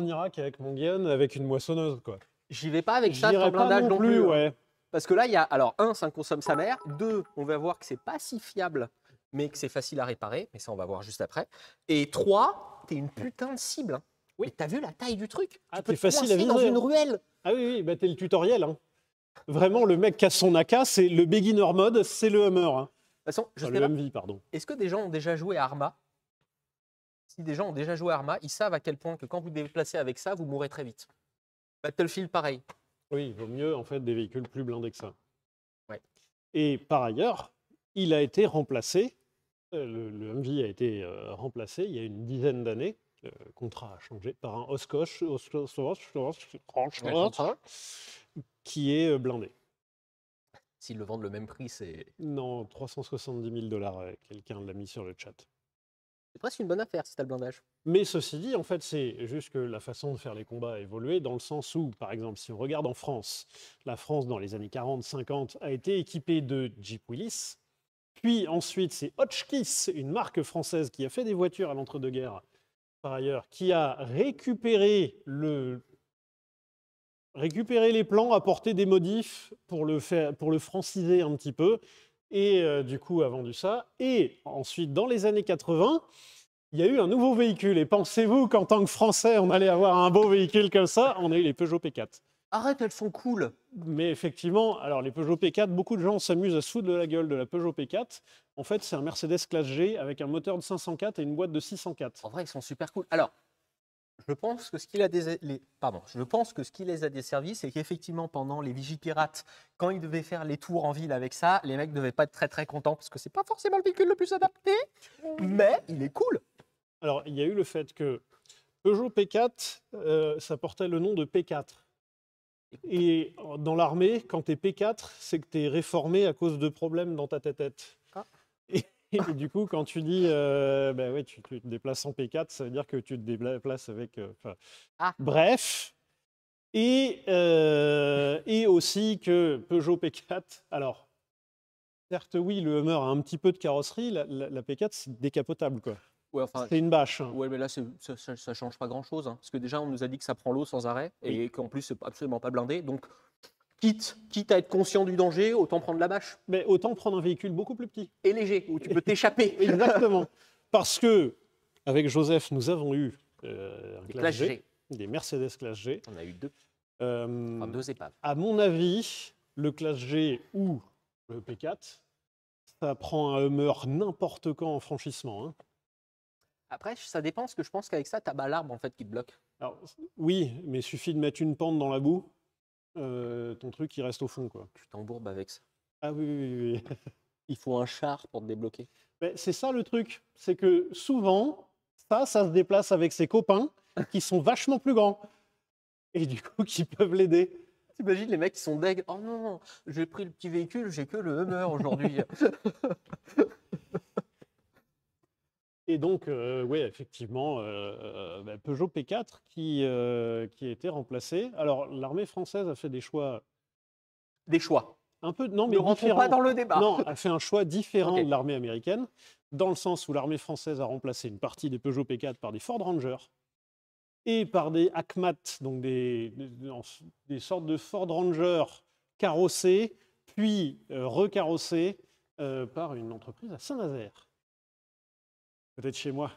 B: Irak avec mon gun avec une moissonneuse, quoi.
A: J'y vais pas avec ça
B: J'irai
A: sans
B: pas
A: blindage non plus. Hein.
B: ouais.
A: Parce que là, il y a, alors, ça consomme sa mère. 2, on va voir que c'est pas si fiable, mais que c'est facile à réparer. Mais ça, on va voir juste après. Et 3, t'es une putain de cible. Hein.
B: Oui.
A: Mais t'as vu la taille du truc?
B: Ah,
A: Tu peux
B: t'es facile à
A: te coincer
B: viser.
A: dans une ruelle.
B: Ah oui, bah t'es le tutoriel. Hein. Vraiment, le mec qui a son AK, c'est le beginner mode, c'est le Hummer. Hein.
A: De toute façon, je sais
B: le
A: pas.
B: MV, pardon.
A: Est-ce que des gens ont déjà joué à Arma? Si des gens ont déjà joué à Arma, ils savent à quel point que quand vous déplacez avec ça, vous mourrez très vite. Battlefield, pareil.
B: Oui, il vaut mieux en fait des véhicules plus blindés que ça.
A: Ouais.
B: Et par ailleurs, il a été remplacé, le MV a été remplacé il y a une dizaine d'années, le contrat a changé, par un Oshkosh qui est blindé.
A: S'ils le vendent le même prix, c'est
B: Non, 370 000 $, quelqu'un l'a mis sur le chat.
A: presque une bonne affaire si t'as le blindage.
B: Mais ceci dit, en fait, c'est juste que la façon de faire les combats a évolué dans le sens où, par exemple, si on regarde en France, la France dans les années 40-50 a été équipée de Jeep Willys, puis ensuite c'est Hotchkiss, une marque française qui a fait des voitures à l'entre-deux-guerres, par ailleurs, qui a récupéré les plans, apporté des modifs pour le franciser un petit peu, et du coup a vendu ça. Et ensuite, dans les années 80, il y a eu un nouveau véhicule. Et pensez-vous qu'en tant que Français, on allait avoir un beau véhicule comme ça? On a eu les Peugeot P4.
A: Arrête, elles sont cool.
B: Mais effectivement, alors les Peugeot P4, beaucoup de gens s'amusent à se foutre de la gueule de la Peugeot P4. En fait, c'est un Mercedes classe G avec un moteur de 504 et une boîte de 604.
A: En vrai, ils sont super cool. Alors, je pense que ce qui les a desservis, c'est qu'effectivement, pendant les Vigipirates, quand ils devaient faire les tours en ville avec ça, les mecs ne devaient pas être très très contents parce que c'est pas forcément le véhicule le plus adapté, mais il est cool.
B: Alors, il y a eu le fait que Peugeot P4, ça portait le nom de P4. Et dans l'armée, quand tu es P4, c'est que tu es réformé à cause de problèmes dans ta tête.
A: Ah.
B: Et du coup, quand tu dis bah ouais, tu te déplaces en P4, ça veut dire que tu te déplaces avec. Bref. Et aussi que Peugeot P4, alors, certes, oui, le Hummer a un petit peu de carrosserie, la P4, c'est décapotable, quoi.
A: Ouais, enfin,
B: C'est une bâche. Hein.
A: ouais, mais là, ça change pas grand-chose. Hein, parce que déjà, on nous a dit que ça prend l'eau sans arrêt et qu'en plus, c'est absolument pas blindé. Donc, quitte à être conscient du danger, autant prendre la bâche.
B: Mais autant prendre un véhicule beaucoup plus petit.
A: Et léger, où tu peux t'échapper.
B: Exactement. Parce que, avec Joseph, nous avons eu un
A: Des
B: classe
A: Classe
B: G, des Mercedes classe G.
A: On a eu deux. Enfin, deux épaves.
B: À mon avis, le classe G ou le P4, ça prend un Hummer n'importe quand en franchissement. Hein.
A: Après, ça dépend, parce que je pense qu'avec ça, tu as l'arbre en fait, qui te bloque.
B: Alors, oui, mais il suffit de mettre une pente dans la boue, ton truc, il reste au fond. Quoi.
A: Tu t'embourbes avec ça.
B: Ah oui.
A: Il faut un char pour te débloquer.
B: C'est ça le truc, c'est que souvent, ça se déplace avec ses copains qui sont vachement plus grands et du coup qui peuvent l'aider.
A: T'imagines les mecs qui sont deg. Oh non, j'ai pris le petit véhicule, j'ai que le Hummer aujourd'hui.
B: Et donc, oui, effectivement, Peugeot P4 qui a été remplacé. Alors, l'armée française a fait des choix.
A: Des choix.
B: Un peu, non, mais
A: ne rentrons pas dans le débat.
B: Non, a fait un choix différent
A: Okay.
B: de l'armée américaine, dans le sens où l'armée française a remplacé une partie des Peugeot P4 par des Ford Ranger et par des Acmat, donc des sortes de Ford Ranger carrossés, puis recarrossés par une entreprise à Saint-Nazaire. Peut-être chez moi.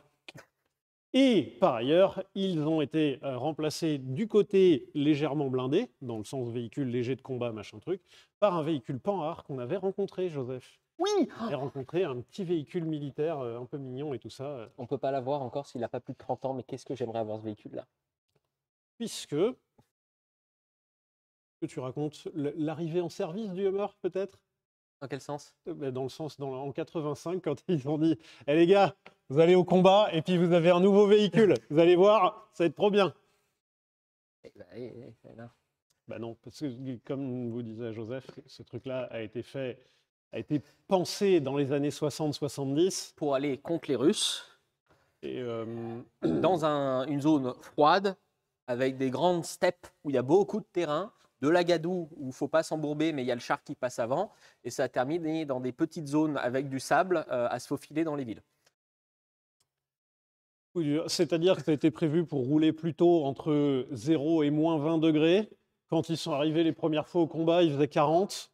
B: Et par ailleurs, ils ont été remplacés du côté légèrement blindé, dans le sens véhicule léger de combat, machin truc, par un véhicule Panhard qu'on avait rencontré, Joseph.
A: Oui.
B: On avait rencontré un petit véhicule militaire un peu mignon et tout ça.
A: On ne peut pas l'avoir encore s'il n'a pas plus de 30 ans, mais qu'est-ce que j'aimerais avoir ce véhicule-là.
B: Puisque, que tu racontes, l'arrivée en service du Hummer, peut-être?
A: Dans quel sens?
B: Dans le sens, en 85, quand ils ont dit « Eh les gars, vous allez au combat et puis vous avez un nouveau véhicule. Vous allez voir, ça va être trop bien. » Bah non, parce que comme vous disait Joseph, ce truc-là a été pensé dans les années 60-70.
A: Pour aller contre les Russes,
B: et
A: dans une zone froide, avec des grandes steppes où il y a beaucoup de terrain, de la gadoue où il ne faut pas s'embourber, mais il y a le char qui passe avant, et ça a terminé dans des petites zones avec du sable à se faufiler dans les villes.
B: Oui, c'est-à-dire que ça a été prévu pour rouler plutôt entre 0 et moins 20 degrés. Quand ils sont arrivés les premières fois au combat, il faisait 40.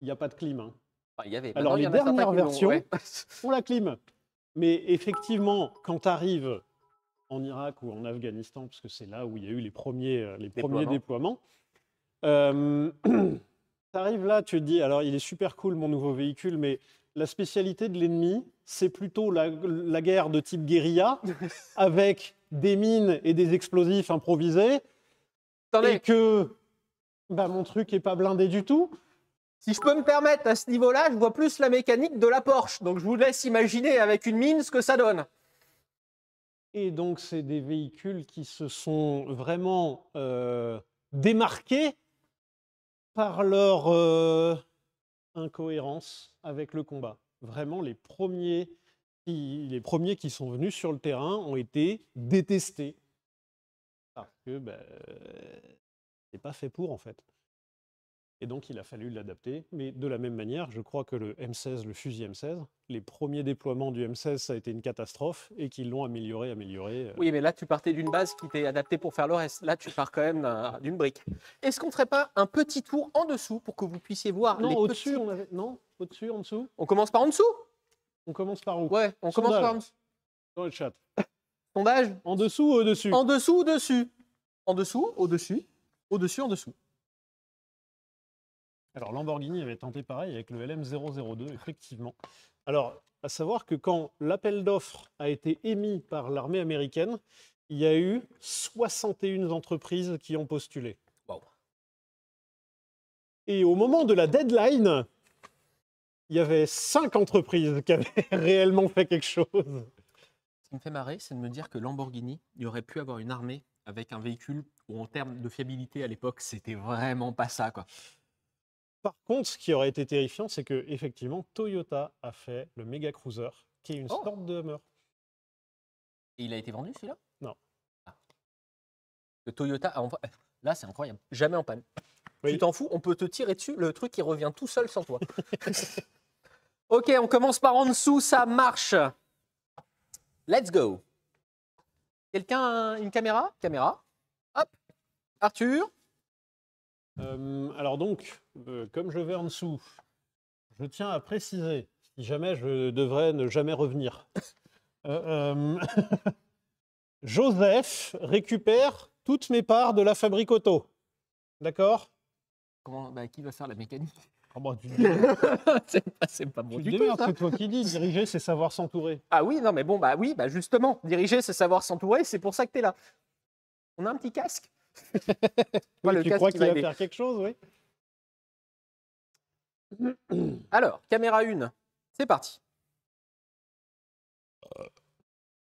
B: Il n'y a pas de clim. Hein.
A: Enfin, il y avait.
B: Alors les dernières versions ont la clim. Mais effectivement, quand tu arrives en Irak ou en Afghanistan, parce que c'est là où il y a eu les premiers déploiements, tu arrives là, tu te dis, alors il est super cool mon nouveau véhicule, mais la spécialité de l'ennemi, c'est plutôt la guerre de type guérilla, avec des mines et des explosifs improvisés, et que mon truc n'est pas blindé du tout.
A: Si je peux me permettre, à ce niveau-là, je vois plus la mécanique de la Porsche. Donc je vous laisse imaginer avec une mine ce que ça donne.
B: Et donc c'est des véhicules qui se sont vraiment démarqués par leur incohérence avec le combat. Vraiment, les premiers qui sont venus sur le terrain ont été détestés. Parce que c'est pas fait pour, en fait. Et donc, il a fallu l'adapter. Mais de la même manière, je crois que le M16, le fusil M16, les premiers déploiements du M16, ça a été une catastrophe et qu'ils l'ont amélioré.
A: Oui, mais là, tu partais d'une base qui était adaptée pour faire le reste. Là, tu pars quand même d'une brique. Est-ce qu'on ne ferait pas un petit tour en dessous pour que vous puissiez voir les
B: au-dessus,
A: petits...
B: Non, au-dessus, en dessous.
A: On commence par en dessous?
B: On commence par où?
A: Ouais, on commence par en dessous.
B: Dans le chat.
A: Sondage?
B: En dessous ou au-dessus?
A: En dessous ou au-dessus? En dessous, au-dessus, au-dessus, en dessous.
B: Alors, Lamborghini avait tenté pareil avec le LM002, effectivement. Alors, à savoir que quand l'appel d'offres a été émis par l'armée américaine, il y a eu 61 entreprises qui ont postulé.
A: Wow.
B: Et au moment de la deadline, il y avait 5 entreprises qui avaient réellement fait quelque chose.
A: Ce qui me fait marrer, c'est de me dire que Lamborghini, il aurait pu avoir une armée avec un véhicule où, en termes de fiabilité à l'époque, c'était vraiment pas ça, quoi.
B: Par contre, ce qui aurait été terrifiant, c'est que effectivement, Toyota a fait le Mega Cruiser, qui est une
A: Oh.
B: sorte de Hummer.
A: Et il a été vendu, celui-là?
B: Non.
A: Le Toyota, là, c'est incroyable. Jamais en panne.
B: Oui.
A: Tu t'en fous, on peut te tirer dessus, le truc, il revient tout seul sans toi. Ok, on commence par en dessous, ça marche. Let's go. Quelqu'un a une caméra? Caméra. Hop. Arthur.
B: Alors donc, comme je vais en dessous, je tiens à préciser, si jamais je devrais ne jamais revenir, Joseph récupère toutes mes parts de la fabrique auto. D'accord?
A: Qui va faire la mécanique?
B: Ah bah, tu te
A: C'est pas bon du tout,
B: démerdes,
A: ça.
B: c'est toi qui dis, diriger, c'est savoir s'entourer.
A: Ah oui, non, mais bon, oui, justement, diriger, c'est savoir s'entourer, c'est pour ça que tu es là. On a un petit casque.
B: Oui,
A: le
B: tu
A: casque
B: crois
A: qui
B: qu'il
A: va
B: va
A: aider.
B: faire quelque chose, oui?
A: Alors, caméra 1, c'est parti.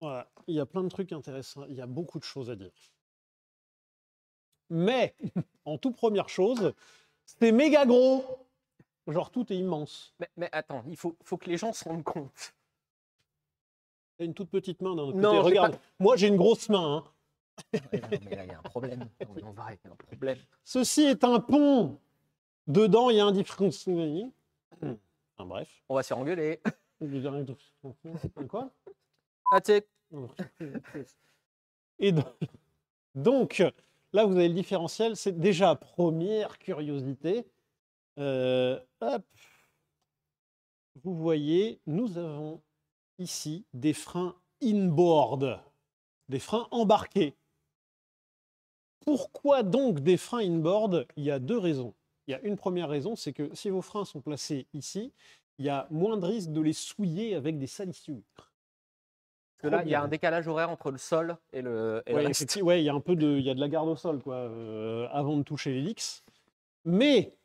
B: Voilà, il y a plein de trucs intéressants, il y a beaucoup de choses à dire. Mais, en toute première chose, c'est méga gros. Genre, tout est immense.
A: Mais attends, il faut que les gens se rendent compte.
B: T'as une toute petite main d'un autre
A: Non,
B: côté.
A: j'ai
B: Regarde,
A: pas-
B: moi j'ai une grosse main. Hein.
A: Ouais, non, mais là, il y a un problème. Non, mais en vrai, il y a un problème.
B: Ceci est un pont. Dedans, il y a un différentiel. Enfin, bref.
A: On va se faire engueuler.
B: Quoi?
A: Ah, tu sais,
B: Et donc, là, vous avez le différentiel. C'est déjà première curiosité. Hop. Vous voyez, nous avons ici des freins inboard, des freins embarqués. Pourquoi donc des freins inboard? Il y a deux raisons. Il y a une première raison, c'est que si vos freins sont placés ici, il y a moins de risque de les souiller avec des salissures.
A: parce que là, il y a un décalage horaire entre le sol et le
B: Ouais,
A: reste.
B: effectivement, ouais, il y a un peu il y a de la garde au sol, quoi, avant de toucher l'hélice. Mais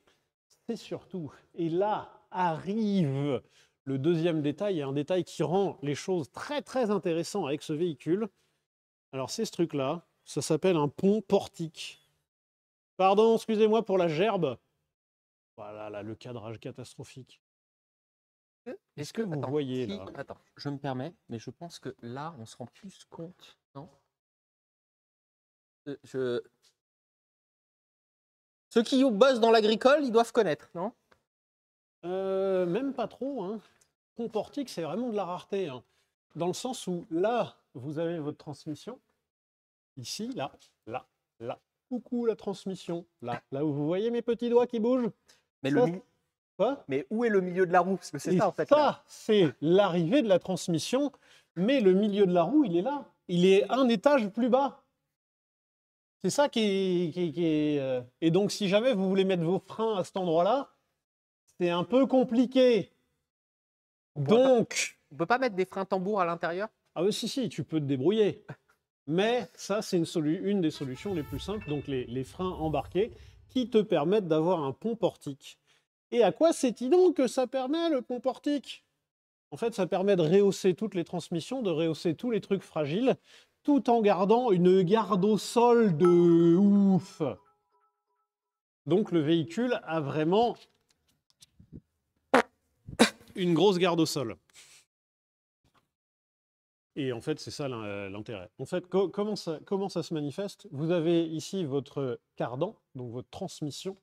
B: c'est surtout, et là arrive le deuxième détail, et un détail qui rend les choses très très intéressantes avec ce véhicule. Alors c'est ce truc-là, ça s'appelle un pont portique. Pardon, excusez-moi pour la gerbe. Voilà, là, le cadrage catastrophique. Est-ce que vous
A: Attends,
B: voyez là?
A: Attends, je me permets, mais je pense que là, on se rend plus compte, non? Ceux qui bossent dans l'agricole, ils doivent connaître, non?
B: Même pas trop. Hein. Pont portique, c'est vraiment de la rareté. Hein. Dans le sens où là, vous avez votre transmission. Ici, là, là, là. Coucou la transmission. Là, là où vous voyez mes petits doigts qui bougent.
A: Mais,
B: Ça,
A: Quoi mais où est le milieu de la roue? Parce que c'est
B: et
A: ça, en fait.
B: ça, c'est l'arrivée de la transmission. Mais le milieu de la roue, il est là. Il est un étage plus bas. C'est ça qui est. Et donc, si jamais vous voulez mettre vos freins à cet endroit-là, c'est un peu compliqué. Donc.
A: On peut pas mettre des freins tambours à l'intérieur?
B: Ah oui, si, tu peux te débrouiller. Mais ça, c'est une des solutions les plus simples, donc les freins embarqués, qui te permettent d'avoir un pont portique. Et à quoi c'est-il donc que ça permet, le pont portique? En fait, ça permet de rehausser toutes les transmissions, de rehausser tous les trucs fragiles, tout en gardant une garde au sol de ouf. Donc le véhicule a vraiment une grosse garde au sol. Et en fait, c'est ça l'intérêt. En fait, comment ça se manifeste? Vous avez ici votre cardan, donc votre transmission,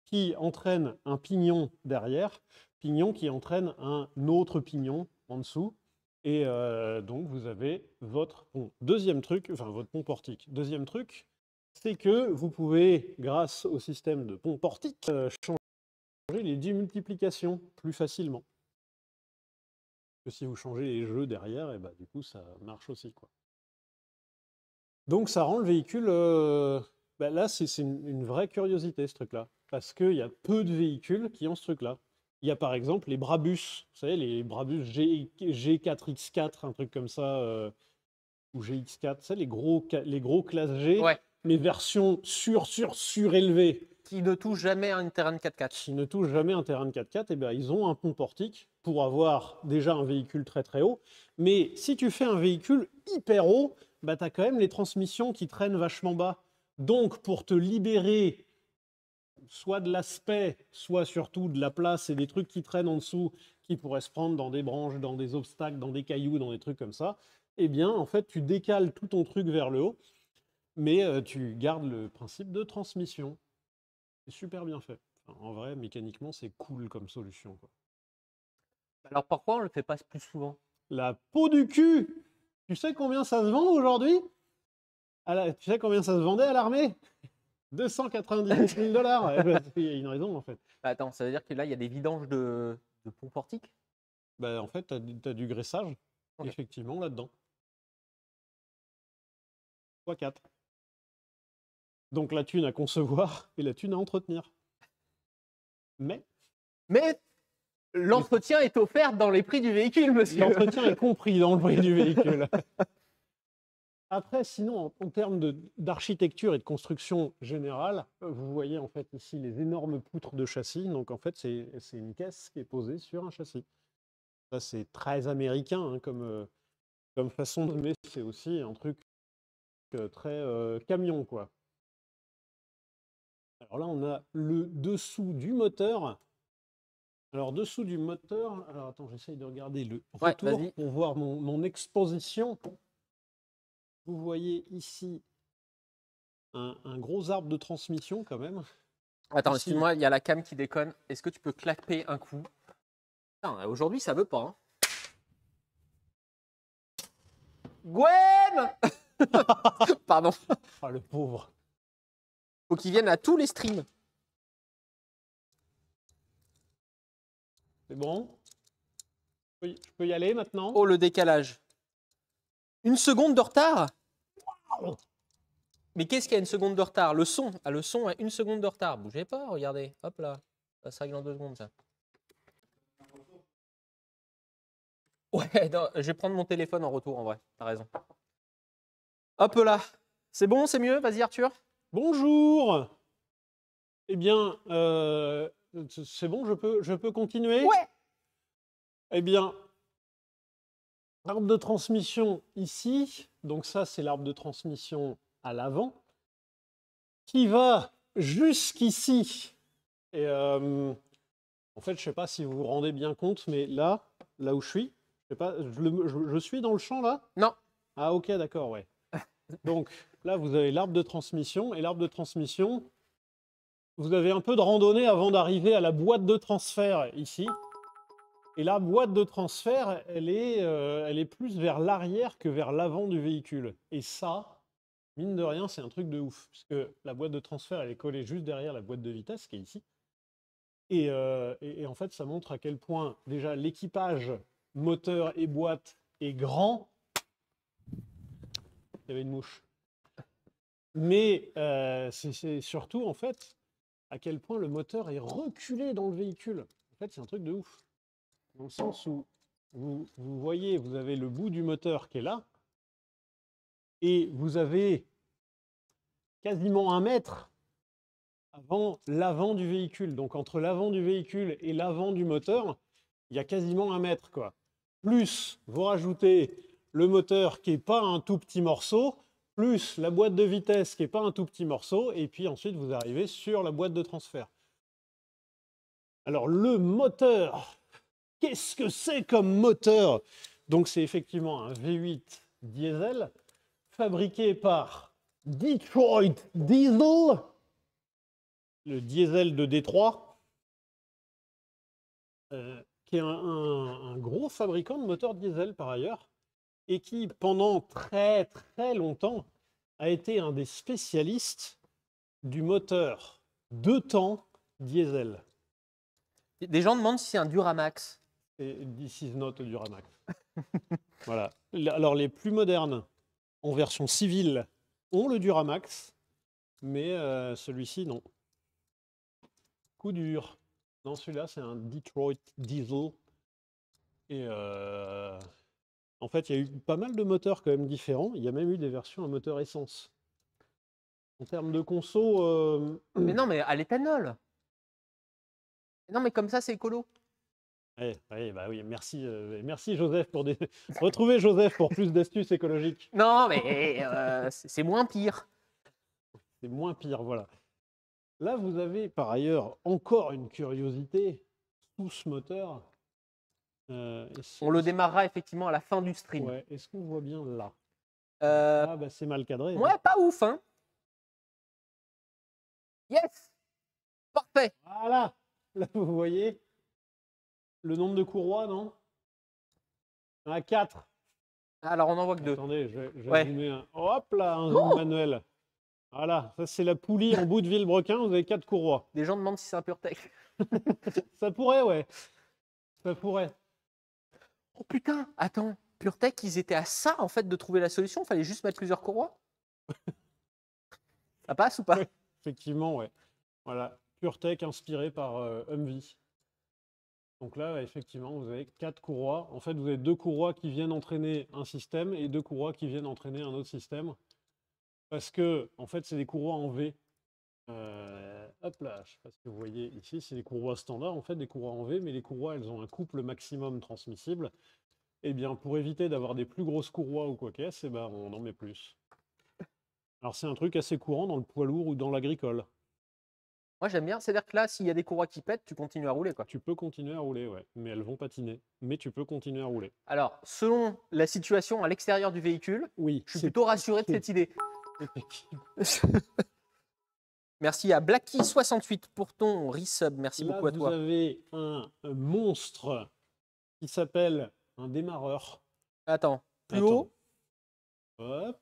B: qui entraîne un pignon derrière, pignon qui entraîne un autre pignon en dessous. Et donc, vous avez votre pont. Deuxième truc, enfin, votre pont portique. Deuxième truc, c'est que vous pouvez, grâce au système de pont portique, changer les démultiplications plus facilement. Que si vous changez les jeux derrière, et bah, du coup, ça marche aussi, quoi. Donc, ça rend le véhicule... là, c'est une vraie curiosité, ce truc-là. Parce qu'il y a peu de véhicules qui ont ce truc-là. Il y a par exemple les Brabus. Vous savez, les Brabus G4X4, un truc comme ça, ou GX4. Tu sais, les gros classes G,
A: Ouais.
B: mais version surélevée.
A: Qui ne touche jamais un terrain de 4x4.
B: qui ne touchent jamais un terrain de 4x4, eh bien, ils ont un pont portique pour avoir déjà un véhicule très très haut. Mais si tu fais un véhicule hyper haut, bah, tu as quand même les transmissions qui traînent vachement bas. Donc, pour te libérer soit de l'aspect, soit surtout de la place et des trucs qui traînent en dessous, qui pourraient se prendre dans des branches, dans des obstacles, dans des cailloux, dans des trucs comme ça, eh bien, en fait, tu décales tout ton truc vers le haut, mais tu gardes le principe de transmission. C'est super bien fait. Enfin, en vrai, mécaniquement, c'est cool comme solution, quoi.
A: Alors pourquoi on le fait pas plus souvent?
B: La peau du cul! Tu sais combien ça se vend aujourd'hui? Tu sais combien ça se vendait à l'armée? 298 000 $. Eh ben, il y a une raison, en fait.
A: Bah, attends, ça veut dire que là, il y a des vidanges de pont portique?
B: Bah, en fait, tu as du graissage,
A: Ok.
B: effectivement, là-dedans. x4. Donc la thune à concevoir et la thune à entretenir. Mais
A: Mais l'entretien est offert dans les prix du véhicule, monsieur.
B: l'entretien est compris dans le prix du véhicule. Après, sinon, en termes d'architecture et de construction générale, vous voyez en fait ici les énormes poutres de châssis. Donc en fait, c'est une caisse qui est posée sur un châssis. Ça, c'est très américain hein, comme façon de... Mais c'est aussi un truc très camion, quoi. Alors là, on a le dessous du moteur. Alors, dessous du moteur... Alors, attends, j'essaye de regarder le retour pour voir mon exposition. Vous voyez ici un gros arbre de transmission quand même.
A: Attends, excuse-moi, il y a la cam qui déconne. Est-ce que tu peux clapper un coup? Aujourd'hui, ça veut pas. Hein. Gwen Pardon.
B: Ah, le pauvre.
A: Faut qu'il vienne à tous les streams.
B: C'est bon? Je peux y aller maintenant?
A: Oh, le décalage. Une seconde de retard?
B: Wow.
A: Mais qu'est-ce qu'il y a une seconde de retard? Le son. Ah, le son a une seconde de retard. Bougez pas, regardez. Hop là. Ça se règle en 2 secondes, ça. Ouais, non, je vais prendre mon téléphone en retour, en vrai. T'as raison. Hop là. C'est bon, c'est mieux? Vas-y, Arthur.
B: Bonjour. Eh bien, c'est bon, je peux continuer?
A: Ouais.
B: Eh bien, l'arbre de transmission ici, donc ça c'est l'arbre de transmission à l'avant, qui va jusqu'ici. Et en fait, je ne sais pas si vous vous rendez bien compte, mais là où je suis, je sais pas, je suis dans le champ là?
A: Non.
B: Ah ok, d'accord, ouais. Donc là, vous avez l'arbre de transmission, et l'arbre de transmission, vous avez un peu de randonnée avant d'arriver à la boîte de transfert ici. Et la boîte de transfert, elle est plus vers l'arrière que vers l'avant du véhicule. Et ça, mine de rien, c'est un truc de ouf. Parce que la boîte de transfert, elle est collée juste derrière la boîte de vitesse, qui est ici. Et en fait, ça montre à quel point, déjà, l'équipage moteur et boîte est grand. Il y avait une mouche. Mais c'est surtout, en fait, à quel point le moteur est reculé dans le véhicule. En fait, c'est un truc de ouf. Dans le sens où vous voyez, vous avez le bout du moteur qui est là, et vous avez quasiment 1 mètre avant l'avant du véhicule. Donc entre l'avant du véhicule et l'avant du moteur, il y a quasiment 1 mètre, quoi. Plus vous rajoutez le moteur qui n'est pas un tout petit morceau, plus la boîte de vitesse qui n'est pas un tout petit morceau, et puis ensuite vous arrivez sur la boîte de transfert. Alors le moteur... Qu'est-ce que c'est comme moteur? Donc c'est effectivement un V8 diesel fabriqué par Detroit Diesel, le diesel de Détroit, qui est un gros fabricant de moteurs diesel par ailleurs, et qui pendant très très longtemps a été un des spécialistes du moteur 2 temps diesel.
A: Des gens demandent si c'est un Duramax.
B: Et this is not a Duramax. Voilà. Alors, les plus modernes, en version civile, ont le Duramax, mais celui-ci, non. Coup dur. Non, celui-là, c'est un Detroit Diesel. Et en fait, il y a eu pas mal de moteurs quand même différents. Il y a même eu des versions à moteur essence. En termes de conso,
A: Mais non, mais à l'éthanol. Non, mais comme ça, c'est écolo.
B: bah oui, merci, merci Joseph pour des... Retrouvez Joseph pour plus d'astuces écologiques.
A: Non, mais c'est moins pire.
B: C'est moins pire, voilà. Là, vous avez par ailleurs encore une curiosité sous ce moteur.
A: On le démarrera effectivement à la fin du stream.
B: Ouais, est-ce qu'on voit bien là?
A: Euh,
B: Ah, bah c'est mal cadré.
A: ouais, pas ouf, hein. Yes. Parfait.
B: Voilà. Là, vous voyez le nombre de courroies, non? À 4.
A: Alors, on en voit que 2.
B: Attendez, je vais
A: Ouais.
B: zoomer un. Hop là, un zoom manuel. Voilà, ça c'est la poulie en bout de Villebrequin, vous avez 4 courroies.
A: Des gens demandent si c'est un PureTech.
B: Ça pourrait, ouais. Ça pourrait.
A: Oh putain, attends. PureTech, ils étaient à ça, en fait, de trouver la solution. Il fallait juste mettre plusieurs courroies. Ça passe ou pas?
B: Ouais, effectivement, ouais. Voilà, PureTech inspiré par Humvee. Donc là, effectivement, vous avez 4 courroies. En fait, vous avez 2 courroies qui viennent entraîner un système et 2 courroies qui viennent entraîner un autre système. Parce que, en fait, c'est des courroies en V. Hop là, je ne sais pas si vous voyez ici, c'est des courroies standards, en fait, des courroies en V, mais les courroies, elles ont un couple maximum transmissible. Eh bien, pour éviter d'avoir des plus grosses courroies ou quoi qu'est-ce, eh ben, on en met plus. Alors, c'est un truc assez courant dans le poids lourd ou dans l'agricole.
A: Moi, j'aime bien. C'est-à-dire que là, s'il y a des courroies qui pètent, tu continues à rouler, quoi.
B: Tu peux continuer à rouler, ouais, mais elles vont patiner. Mais tu peux continuer à rouler.
A: Alors, selon la situation à l'extérieur du véhicule,
B: Oui,
A: je suis plutôt rassuré de cette idée.
B: Effectivement.
A: Merci à Blacky68 pour ton resub. Merci
B: Là,
A: beaucoup à
B: vous
A: toi.
B: avez un monstre qui s'appelle un démarreur.
A: Attends, plus
B: Attends.
A: haut.
B: Hop,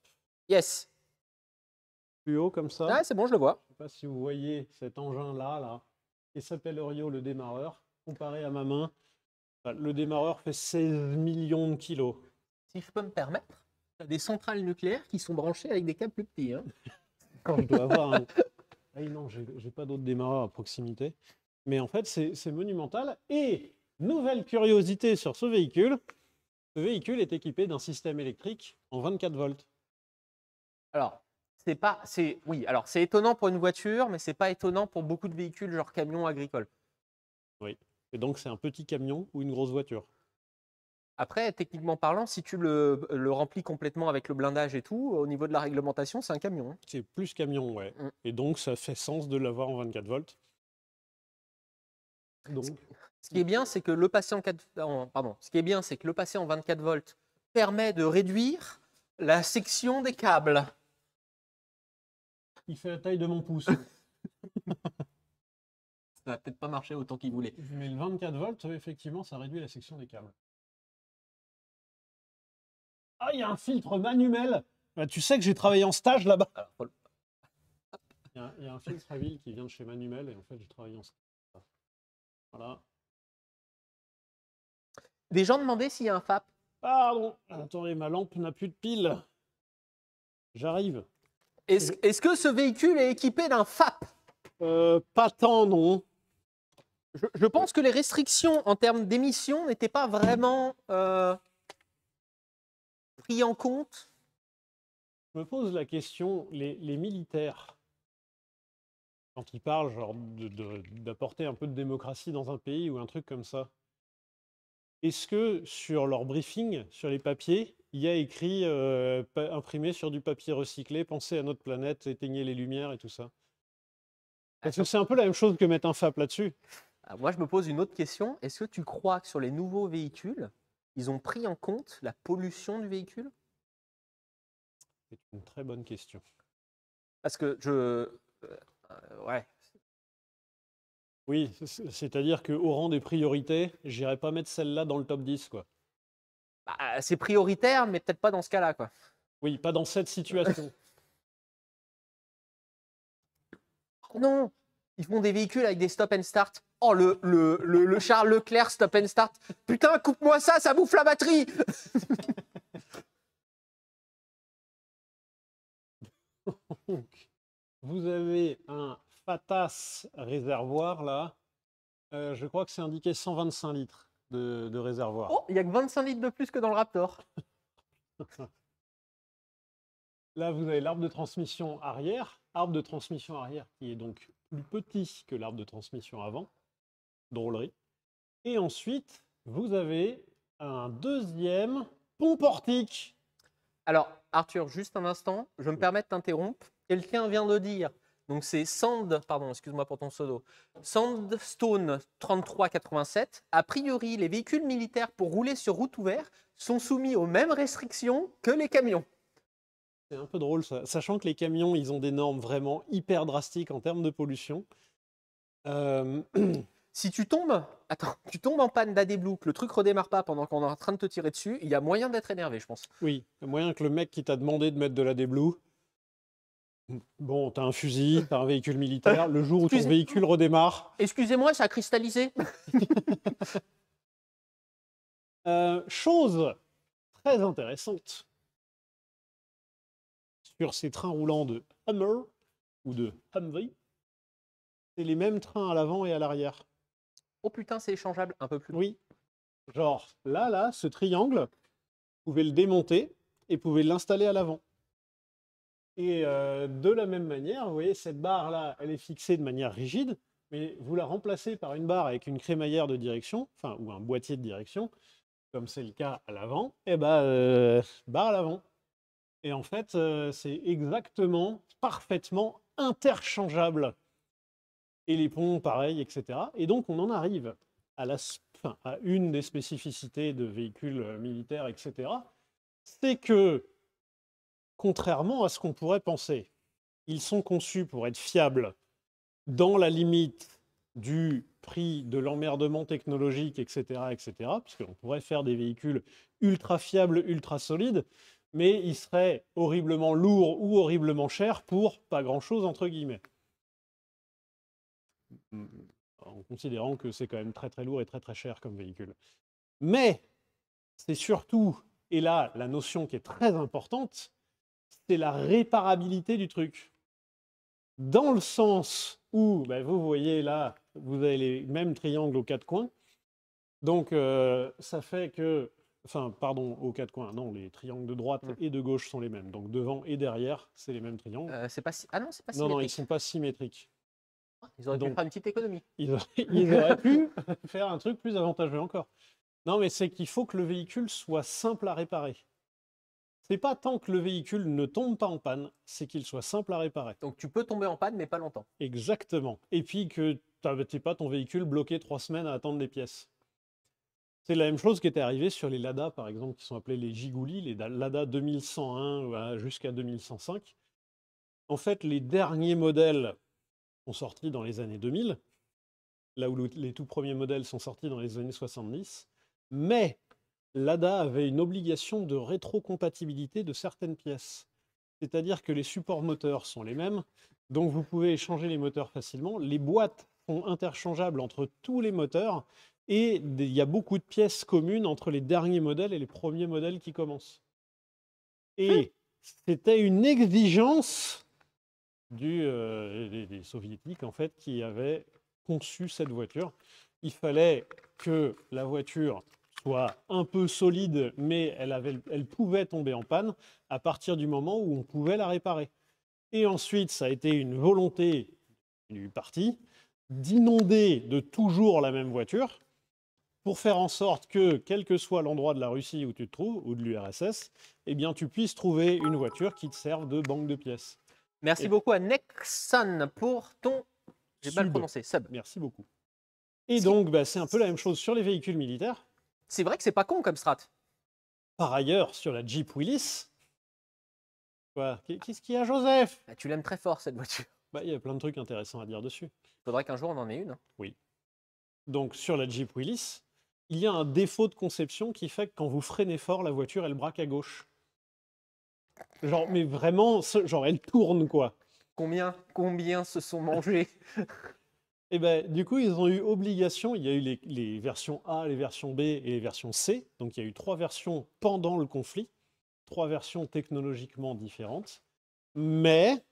A: Yes.
B: plus haut comme ça.
A: Ah, c'est bon, je le vois.
B: Je ne sais pas si vous voyez cet engin-là, là, qui s'appelle Eurio le démarreur. Comparé à ma main, le démarreur fait 16 millions de kilos.
A: Si je peux me permettre, tu as des centrales nucléaires qui sont branchées avec des câbles plus petits. Hein.
B: Quand je dois avoir un... Ah oui, non, j'ai pas d'autres démarreurs à proximité. Mais en fait, c'est monumental. Et nouvelle curiosité sur ce véhicule est équipé d'un système électrique en 24 volts.
A: Alors, c'est étonnant pour une voiture, mais c'est pas étonnant pour beaucoup de véhicules, genre camions agricoles.
B: Oui. Et donc, c'est un petit camion ou une grosse voiture.
A: Après, techniquement parlant, si tu le remplis complètement avec le blindage et tout, au niveau de la réglementation, c'est un camion. Hein.
B: C'est plus camion, ouais.
A: Mm.
B: Et donc, ça fait sens de l'avoir en 24 volts. Donc,
A: ce qui est bien, c'est que le passer ce qui est bien, c'est que le passer en 24 volts permet de réduire la section des câbles.
B: il fait la taille de mon pouce.
A: Ça va peut-être pas marcher autant qu'il voulait.
B: Mais le 24 volts, effectivement, ça réduit la section des câbles. Ah, il y a un filtre manuel. Bah, tu sais que j'ai travaillé en stage là-bas. Il y a un filtre à huile qui vient de chez Manuel et en fait, j'ai travaillé en stage. Voilà.
A: Des gens demandaient s'il y a un FAP.
B: Pardon. Attendez, ma lampe n'a plus de pile. J'arrive.
A: Est-ce que ce véhicule est équipé d'un FAP?
B: Pas tant, non.
A: Je pense que les restrictions en termes d'émissions n'étaient pas vraiment prises en compte.
B: Je me pose la question, les militaires, quand ils parlent genre d'apporter un peu de démocratie dans un pays ou un truc comme ça, est-ce que sur leur briefing, sur les papiers, il y a écrit imprimé sur du papier recyclé, pensez à notre planète, éteignez les lumières et tout ça? Parce que c'est un peu la même chose que mettre un FAP là-dessus.
A: Moi, je me pose une autre question. Est-ce que tu crois que sur les nouveaux véhicules, ils ont pris en compte la pollution du véhicule?
B: C'est une très bonne question.
A: Parce que ouais.
B: Oui, c'est-à-dire qu'au rang des priorités, j'irai pas mettre celle-là dans le top 10, quoi.
A: Bah, c'est prioritaire, mais peut-être pas dans ce cas-là, quoi.
B: Oui, pas dans cette situation.
A: Non, ils font des véhicules avec des stop and start. Oh, le Charles Leclerc stop and start. Putain, coupe-moi ça, ça bouffe la batterie.
B: Donc, vous avez un Fatas réservoir là. Je crois que c'est indiqué 125 litres de réservoir.
A: Oh, il n'y a que 25 litres de plus que dans le Raptor.
B: Là, vous avez l'arbre de transmission arrière arbre de transmission arrière qui est donc plus petit que l'arbre de transmission avant. Drôlerie. Et ensuite, vous avez un deuxième pont portique.
A: Alors, Arthur, juste un instant, je me permets de t'interrompre. Quelqu'un vient de dire, donc c'est pardon, excuse-moi pour ton pseudo, Sandstone 3387. A priori, les véhicules militaires pour rouler sur route ouverte sont soumis aux mêmes restrictions que les camions.
B: C'est un peu drôle, ça. Sachant que les camions, ils ont des normes vraiment hyper drastiques en termes de pollution.
A: Si tu tombes en panne d'AdBlue, que le truc redémarre pas pendant qu'on est en train de te tirer dessus, il y a moyen d'être énervé, je pense.
B: Oui, il y a moyen que le mec qui t'a demandé de mettre de la AdBlue, bon, t'as un fusil, t'as un véhicule militaire, le jour où ton véhicule redémarre...
A: Excusez-moi, ça a cristallisé.
B: Chose très intéressante sur ces trains roulants de Hummer ou de Humvee, c'est les mêmes trains à l'avant et à l'arrière.
A: Oh putain, c'est échangeable un peu plus.
B: Oui. Genre, là, ce triangle, vous pouvez le démonter et vous pouvez l'installer à l'avant. Et de la même manière, vous voyez, cette barre-là, elle est fixée de manière rigide, mais vous la remplacez par une barre avec une crémaillère de direction, enfin, ou un boîtier de direction, comme c'est le cas à l'avant, et barre à l'avant. Et en fait, c'est exactement, parfaitement interchangeable. Et les ponts, pareil, etc. Et donc, on en arrive à une des spécificités de véhicules militaires, etc. C'est que, contrairement à ce qu'on pourrait penser, ils sont conçus pour être fiables dans la limite du prix de l'emmerdement technologique, etc., etc., parce qu'on pourrait faire des véhicules ultra fiables, ultra solides, mais ils seraient horriblement lourds ou horriblement chers pour pas grand-chose, entre guillemets. En considérant que c'est quand même très très lourd et très très cher comme véhicule. Mais c'est surtout, et là la notion qui est très importante, c'est la réparabilité du truc. Dans le sens où, vous voyez là, vous avez les mêmes triangles aux quatre coins. Donc ça fait que, aux quatre coins, non, les triangles de droite et de gauche sont les mêmes. Donc devant et derrière, c'est les mêmes triangles.
A: Ah non, c'est pas symétrique.
B: Non, ils ne sont pas symétriques.
A: Ils auraient pu faire une petite économie.
B: Ils auraient pu faire un truc plus avantageux encore. Non, mais c'est qu'il faut que le véhicule soit simple à réparer. C'est pas tant que le véhicule ne tombe pas en panne, c'est qu'il soit simple à réparer.
A: Donc tu peux tomber en panne, mais pas longtemps.
B: Exactement. Et puis que tu n'aies pas ton véhicule bloqué 3 semaines à attendre des pièces. C'est la même chose qui était arrivée sur les Lada, par exemple, qui sont appelés les Gigouli, les Lada 2101 jusqu'à 2105. En fait, les derniers modèles sont sortis dans les années 2000, là où les tout premiers modèles sont sortis dans les années 70. Mais l'ADA avait une obligation de rétrocompatibilité de certaines pièces. C'est-à-dire que les supports moteurs sont les mêmes, donc vous pouvez échanger les moteurs facilement. Les boîtes sont interchangeables entre tous les moteurs, et il y a beaucoup de pièces communes entre les derniers modèles et les premiers modèles qui commencent. Et c'était une exigence des soviétiques, en fait, qui avaient conçu cette voiture. Il fallait que la voiture soit un peu solide, mais elle pouvait tomber en panne à partir du moment où on pouvait la réparer. Et ensuite, ça a été une volonté du parti d'inonder de toujours la même voiture pour faire en sorte que, quel que soit l'endroit de la Russie où tu te trouves, ou de l'URSS, eh bien, tu puisses trouver une voiture qui te serve de banque de pièces.
A: Merci beaucoup à Nexon pour ton... J'ai mal prononcé, sub.
B: Merci beaucoup. Et donc, c'est un peu la même chose sur les véhicules militaires.
A: C'est vrai que c'est pas con comme strat.
B: Par ailleurs, sur la Jeep Willys... Quoi? Qu'est-ce qu'il y a, Joseph?
A: Tu l'aimes très fort, cette voiture.
B: Il y a plein de trucs intéressants à dire dessus.
A: Il faudrait qu'un jour on en ait une.
B: Oui. Donc, sur la Jeep Willys, il y a un défaut de conception qui fait que quand vous freinez fort, la voiture, elle braque à gauche. Genre, mais vraiment, genre, elle tourne, quoi.
A: Combien se sont mangés?
B: Et du coup, ils ont eu obligation, il y a eu les versions A, les versions B et les versions C. Donc, il y a eu 3 versions pendant le conflit, 3 versions technologiquement différentes. Mais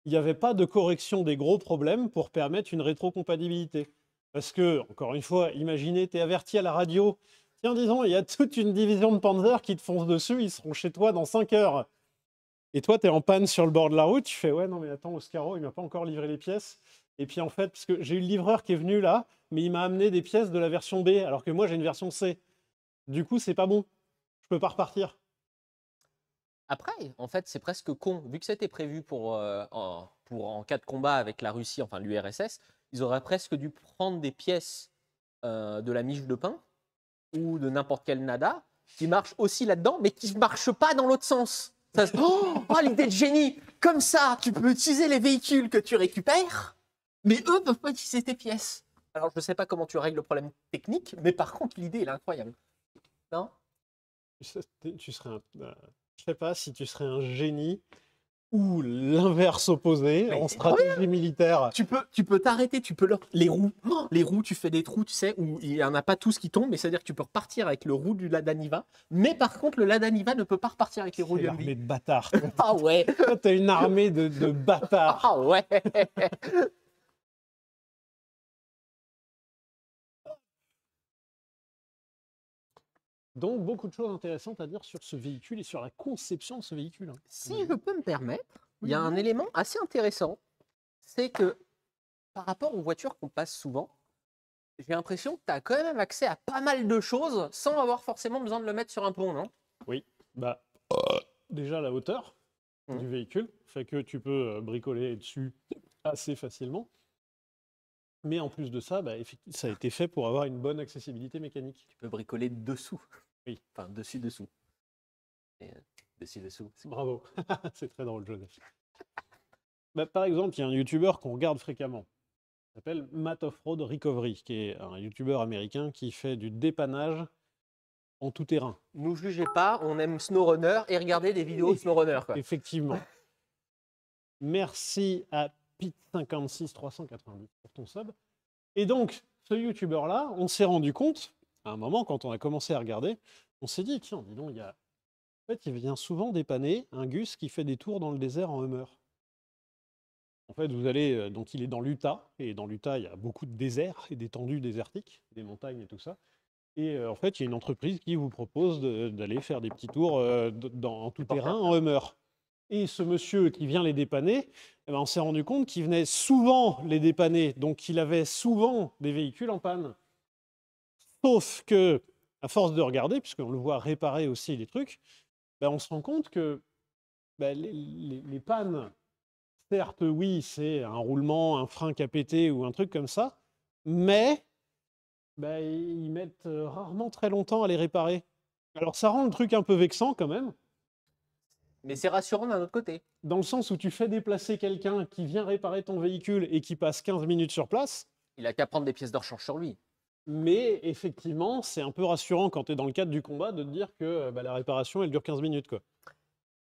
B: il n'y avait pas de correction des gros problèmes pour permettre une rétrocompatibilité. Parce que, encore une fois, imaginez, tu es averti à la radio, tiens, disons, il y a toute une division de Panzer qui te fonce dessus, ils seront chez toi dans 5 heures. Et toi, tu es en panne sur le bord de la route, tu fais ouais, non, mais attends, Oscaro, il m'a pas encore livré les pièces. Et puis en fait, parce que j'ai eu le livreur qui est venu là, mais il m'a amené des pièces de la version B, alors que moi j'ai une version C. Du coup, c'est pas bon. Je peux pas repartir.
A: Après, en fait, c'est presque con. Vu que c'était prévu en cas de combat avec la Russie, enfin l'URSS, ils auraient presque dû prendre des pièces de la miche de pain ou de n'importe quel nada qui marchent aussi là-dedans, mais qui ne marchent pas dans l'autre sens. Oh, l'idée de génie! Comme ça, tu peux utiliser les véhicules que tu récupères, mais eux peuvent pas utiliser tes pièces. Alors, je ne sais pas comment tu règles le problème technique, mais par contre, l'idée, elle est incroyable. Non?
B: Tu serais je sais pas si tu serais un génie ou l'inverse opposé
A: Mais
B: en stratégie militaire.
A: Tu peux t'arrêter, les roues. Oh, les roues, tu fais des trous, tu sais, où il n'y en a pas tous qui tombent, mais c'est-à-dire que tu peux repartir avec le roue du Lada Niva, mais par contre, le Lada Niva ne peut pas repartir avec les roues
B: C'est
A: du
B: l'armée
A: Humvee.
B: de bâtards.
A: Ah ouais!
B: Toi, t'as une armée de bâtards.
A: Ah ouais!
B: Donc, beaucoup de choses intéressantes à dire sur ce véhicule et sur la conception de ce véhicule. Hein.
A: Si je peux me permettre, il y a un
B: Oui.
A: élément assez intéressant, c'est que par rapport aux voitures qu'on passe souvent, j'ai l'impression que tu as quand même accès à pas mal de choses sans avoir forcément besoin de le mettre sur un pont, non?
B: Oui, bah, déjà la hauteur du véhicule fait que tu peux bricoler dessus assez facilement. Mais en plus de ça, bah, ça a été fait pour avoir une bonne accessibilité mécanique.
A: Tu peux bricoler dessous.
B: Oui.
A: Enfin, dessus. Et, dessous.
B: Bravo, c'est très drôle, Joseph. Bah, par exemple, il y a un YouTuber qu'on regarde fréquemment. Il s'appelle Matt Offroad Recovery, qui est un YouTuber américain qui fait du dépannage en tout terrain.
A: Nous jugez pas, on aime SnowRunner et regarder des vidéos de SnowRunner. Quoi.
B: Effectivement. Merci à Pete56390 pour ton sub. Et donc, ce YouTuber-là, on s'est rendu compte, à un moment, quand on a commencé à regarder, on s'est dit, tiens, dis donc, en fait, il vient souvent dépanner un Gus qui fait des tours dans le désert en Hummer. En fait, vous allez, donc il est dans l'Utah, et dans l'Utah, il y a beaucoup de déserts et d'étendues désertiques, des montagnes et tout ça. Et en fait, il y a une entreprise qui vous propose d'aller faire des petits tours en tout terrain en Hummer. Et ce monsieur qui vient les dépanner, eh ben, on s'est rendu compte qu'il venait souvent les dépanner, donc qu'il avait souvent des véhicules en panne. Sauf que, à force de regarder, puisqu'on le voit réparer aussi les trucs, ben, on se rend compte que ben, les pannes, certes, oui, c'est un roulement, un frein qui a pété ou un truc comme ça, mais ben, ils mettent rarement très longtemps à les réparer. Alors ça rend le truc un peu vexant quand même.
A: Mais c'est rassurant d'un autre côté.
B: Dans le sens où tu fais déplacer quelqu'un qui vient réparer ton véhicule et qui passe 15 minutes sur place.
A: Il a qu'à prendre des pièces de rechange sur lui.
B: Mais effectivement, c'est un peu rassurant quand tu es dans le cadre du combat de te dire que bah, la réparation, elle dure 15 minutes. Quoi.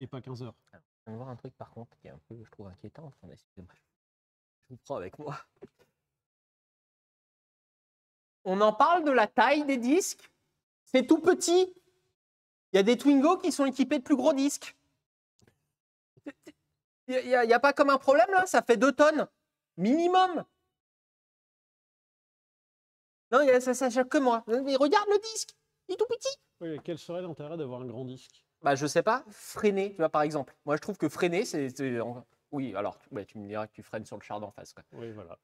B: Et pas 15 heures.
A: Alors, je viens de voir un truc par contre qui est un peu, je trouve, inquiétant. Enfin, excusez-moi. Je vous prends avec moi. On en parle de la taille des disques. C'est tout petit. Il y a des Twingo qui sont équipés de plus gros disques. Il n'y a pas comme un problème là? Ça fait 2 tonnes. Minimum. Non, ça choque que moi. Mais regarde le disque. Il est tout petit.
B: Oui, quel serait l'intérêt d'avoir un grand disque?
A: Bah, je sais pas. Freiner, tu vois, par exemple. Moi, je trouve que freiner, oui, alors, ouais, tu me diras que tu freines sur le char d'en face. Quoi.
B: Oui, voilà.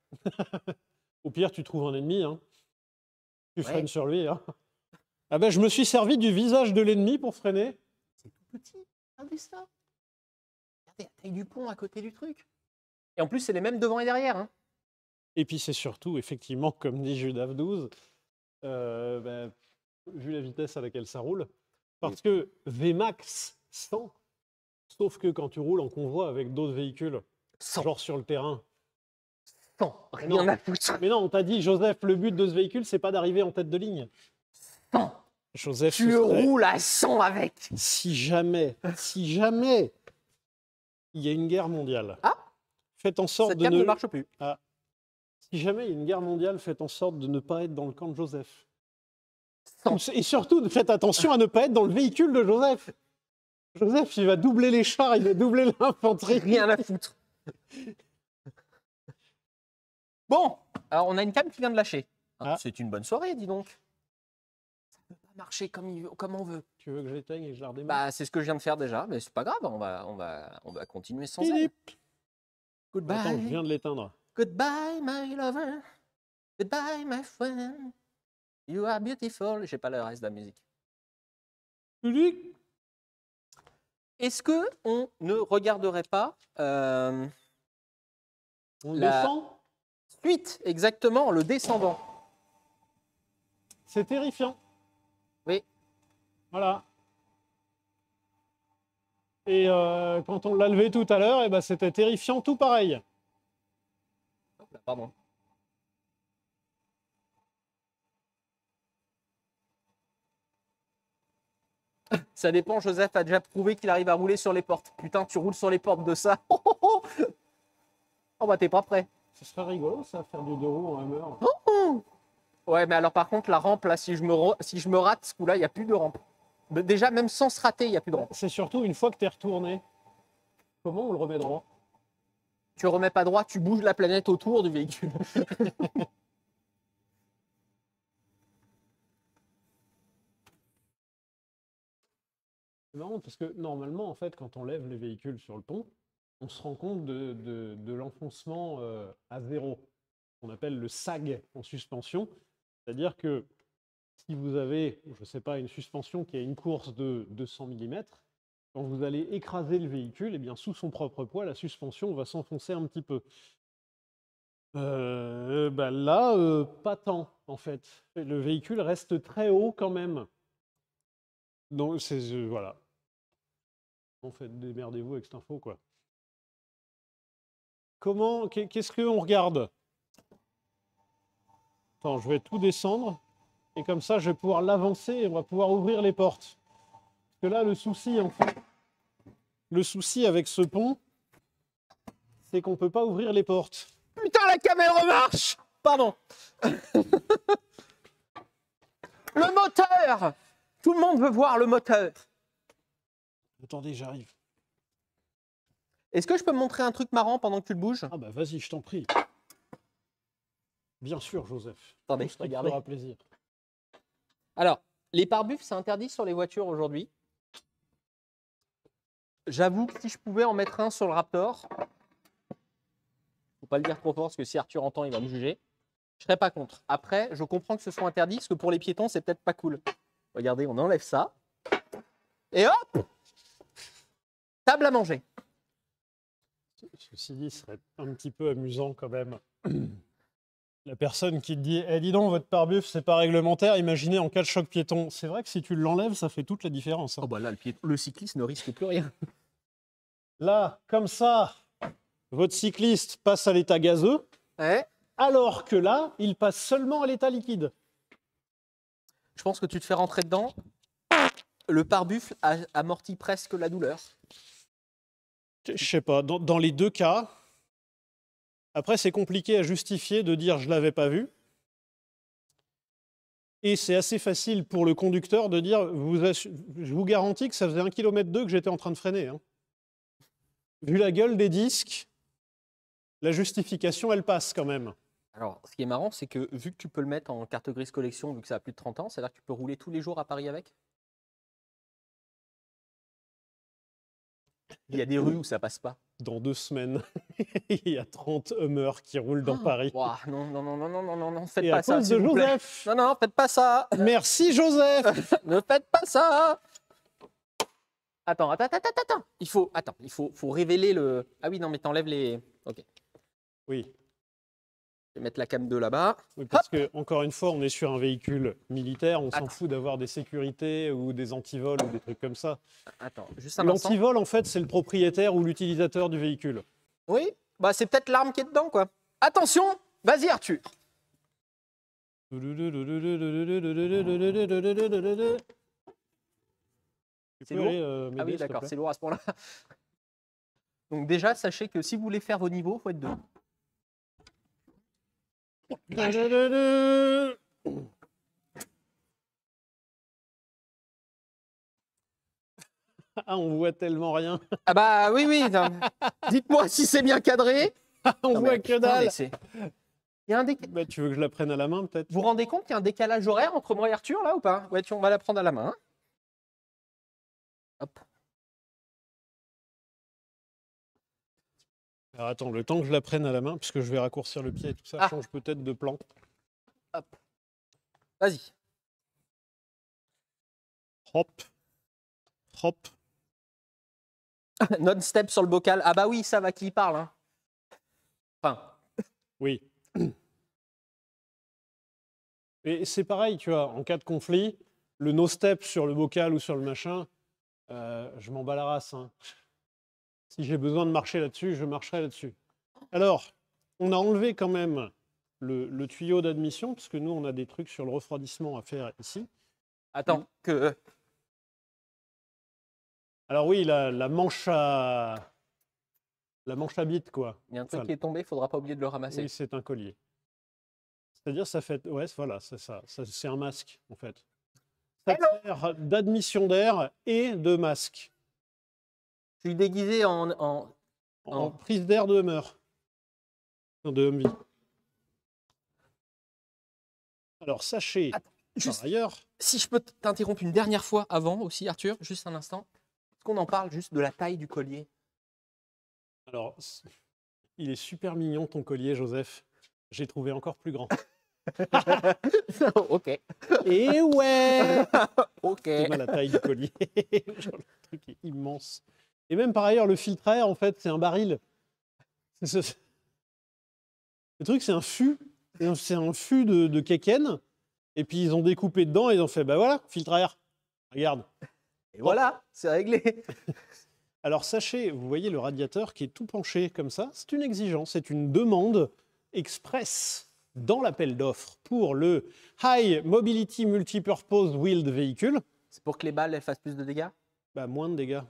B: Au pire, tu trouves un ennemi. Hein. Tu freines sur lui. Hein. Ah ben, je me suis servi du visage de l'ennemi pour freiner.
A: C'est tout petit. Regardez ça. Regardez la taille du pont à côté du truc. Et en plus, c'est les mêmes devant et derrière. Hein.
B: Et puis c'est surtout, effectivement, comme dit Judas 12, ben, vu la vitesse à laquelle ça roule, parce que Vmax 100, sauf que quand tu roules en convoi avec d'autres véhicules,
A: 100.
B: genre sur le terrain.
A: 100. Rien à foutre.
B: Mais non, on t'a dit, Joseph, le but de ce véhicule, c'est pas d'arriver en tête de ligne.
A: 100.
B: Joseph,
A: Tu roules à 100 avec.
B: Si jamais il y a une guerre mondiale, faites en sorte
A: cette carte ne marche plus.
B: Si jamais il y a une guerre mondiale, faites en sorte de ne pas être dans le camp de Joseph.
A: 100.
B: Et surtout, faites attention à ne pas être dans le véhicule de Joseph. Joseph, il va doubler les chars, il va doubler l'infanterie.
A: Rien à foutre. Bon, alors on a une cam qui vient de lâcher. C'est une bonne soirée, dis donc. Ça peut pas marcher comme on veut.
B: Tu veux que je l'éteigne et que je la redémarre?
A: Bah, c'est ce que je viens de faire déjà, mais c'est pas grave, on va continuer sans elle. Goodbye.
B: Attends, je viens de l'éteindre.
A: Goodbye, my lover. Goodbye, my friend. You are beautiful. J'ai pas le reste de la musique. Est-ce que on ne regarderait pas
B: On
A: la-
B: descend?
A: suite, exactement, le descendant?
B: C'est terrifiant.
A: Oui.
B: Voilà. Et quand on l'a levé tout à l'heure, eh ben, c'était terrifiant, tout pareil.
A: Pardon. Ça dépend, Joseph a déjà prouvé qu'il arrive à rouler sur les portes. Putain, tu roules sur les portes de ça. Oh bah t'es pas prêt.
B: Ce serait rigolo, ça, faire du deux roues en Hummer.
A: Ouais, mais alors par contre, la rampe, là, si je me rate, ce coup-là, il n'y a plus de rampe. Déjà, même sans se rater, il n'y a plus de rampe.
B: C'est surtout une fois que tu es retourné, comment on le remet droit?
A: Tu remets pas droit, tu bouges la planète autour du véhicule.
B: C'est marrant parce que normalement, en fait, quand on lève les véhicules sur le pont, on se rend compte de l'enfoncement à zéro, qu'on appelle le sag en suspension. C'est-à-dire que si vous avez, je ne sais pas, une suspension qui a une course de 200 mm, quand vous allez écraser le véhicule, eh bien, sous son propre poids, la suspension va s'enfoncer un petit peu. Là, pas tant, en fait. Le véhicule reste très haut quand même. Donc, voilà. En fait, démerdez-vous avec cette info, quoi. Qu'est-ce qu'on regarde? Attends, je vais tout descendre. Et comme ça, je vais pouvoir l'avancer et on va pouvoir ouvrir les portes. Parce que là, le souci, en fait, le souci avec ce pont, c'est qu'on ne peut pas ouvrir les portes.
A: Putain, la caméra marche. Pardon. Le moteur. Tout le monde veut voir le moteur.
B: Attendez, j'arrive.
A: Est-ce que je peux me montrer un truc marrant pendant que tu le bouges?
B: Ah bah vas-y, je t'en prie. Bien sûr, Joseph.
A: Attendez,
B: Tout ce qui te
A: regardez.
B: fera plaisir.
A: Alors, les pare-buffs, c'est interdit sur les voitures aujourd'hui. J'avoue que si je pouvais en mettre un sur le Raptor, faut pas le dire trop fort parce que si Arthur entend, il va me juger. Je serais pas contre. Après, je comprends que ce soit interdit parce que pour les piétons, c'est peut-être pas cool. Regardez, on enlève ça. Et hop! Table à manger.
B: Ceci dit, ce serait un petit peu amusant quand même. La personne qui te dit « Eh, dis donc, votre pare-buff, c'est pas réglementaire, imaginez en cas de choc piéton. » C'est vrai que si tu l'enlèves, ça fait toute la différence. Hein.
A: Oh bah là, le cycliste ne risque plus rien.
B: Là, comme ça, votre cycliste passe à l'état gazeux,
A: Ouais.
B: alors que là, il passe seulement à l'état liquide.
A: Je pense que tu te fais rentrer dedans. Le pare-buff amortit presque la douleur.
B: Je sais pas, dans les deux cas, après c'est compliqué à justifier de dire je l'avais pas vu. Et c'est assez facile pour le conducteur de dire je vous garantis que ça faisait 1,2 km que j'étais en train de freiner. Hein. Vu la gueule des disques, la justification elle passe quand même.
A: Alors, ce qui est marrant, c'est que vu que tu peux le mettre en carte grise collection, vu que ça a plus de 30 ans, c'est-à-dire que tu peux rouler tous les jours à Paris avec. Il y a des rues où ça passe pas.
B: Dans 2 semaines, il y a 30 Hummers qui roulent dans Paris.
A: Ouah, non, non, non, non, non, non, non, non, faites
B: Et
A: pas
B: à
A: ça.
B: cause
A: s'il
B: de
A: vous plaît.
B: Joseph.
A: Non, non, faites pas ça.
B: Merci Joseph.
A: Ne faites pas ça. Attends. Il faut révéler le. Ah oui, non, mais t'enlèves les. Ok.
B: Oui.
A: Je vais mettre la cam 2 là-bas.
B: Oui, parce que, encore une fois, on est sur un véhicule militaire, on s'en fout d'avoir des sécurités ou des antivols ou des trucs comme ça.
A: Attends, juste un instant.
B: L'antivol, en fait, c'est le propriétaire ou l'utilisateur du véhicule.
A: Oui, bah c'est peut-être l'arme qui est dedans, quoi. Attention, vas-y Arthur.
B: Tu
A: C'est
B: peux
A: lourd
B: aller,
A: Ah
B: m'aider,
A: oui,
B: s'il te
A: d'accord,
B: plaît
A: c'est lourd à ce point-là. Donc déjà, sachez que si vous voulez faire vos niveaux, il faut être deux.
B: Ah, on voit tellement rien.
A: Ah bah oui, non. Dites-moi si c'est bien cadré.
B: On
A: Non,
B: voit
A: mais
B: que
A: putain,
B: dalle.
A: mais c'est- Il y a un déca-
B: Bah, tu veux que je la prenne à la main, peut-être?
A: Vous vous rendez compte qu'il y a un décalage horaire entre moi et Arthur, là, ou pas? Ouais, on va la prendre à la main. Hein. Hop.
B: Alors attends, le temps que je la prenne à la main, puisque je vais raccourcir le pied et tout ça,
A: Ah.
B: change peut-être de plan.
A: Hop. Vas-y.
B: Hop. Hop.
A: Non-step sur le bocal. Ah bah oui, ça va qui parle. Hein. Enfin,
B: Oui. Et c'est pareil, tu vois, en cas de conflit, le no-step sur le bocal ou sur le machin, je m'en bats la race. Hein. Si j'ai besoin de marcher là-dessus, je marcherai là-dessus. Alors, on a enlevé quand même le tuyau d'admission, parce que nous, on a des trucs sur le refroidissement à faire ici.
A: attends, que...
B: Alors oui, la manche à bite, quoi.
A: Il y a un truc
B: Enfin,
A: qui est tombé, il faudra pas oublier de le ramasser.
B: oui, c'est un collier. C'est-à-dire, ça fait... Ouais, voilà, c'est ça. C'est un masque, en fait. Ça sert d'admission d'air et de masque.
A: Je suis déguisé en...
B: En prise d'air de Hummer. Non, de Humvee. Alors, sachez,
A: Attends, juste,
B: par ailleurs...
A: si je peux t'interrompre une dernière fois avant aussi, Arthur, juste un instant. Est-ce qu'on en parle juste de la taille du collier?
B: Alors, il est super mignon, ton collier, Joseph. J'ai trouvé encore plus grand.
A: Ok.
B: Et ouais
A: Ok.
B: C'est mal la taille du collier. Genre, le truc est immense. Et même par ailleurs, le filtre à air, en fait, c'est un baril. Le truc, c'est un fût. C'est un fût de Keken. Et puis, ils ont découpé dedans et ils ont fait, bah voilà, filtre à air. Regarde.
A: Et voilà, c'est réglé.
B: Alors, sachez, vous voyez le radiateur qui est tout penché comme ça, c'est une exigence, c'est une demande express dans l'appel d'offres pour le High Mobility Multipurpose Wheeled Vehicle.
A: C'est pour que les balles elles fassent plus de dégâts?
B: Bah, moins de dégâts.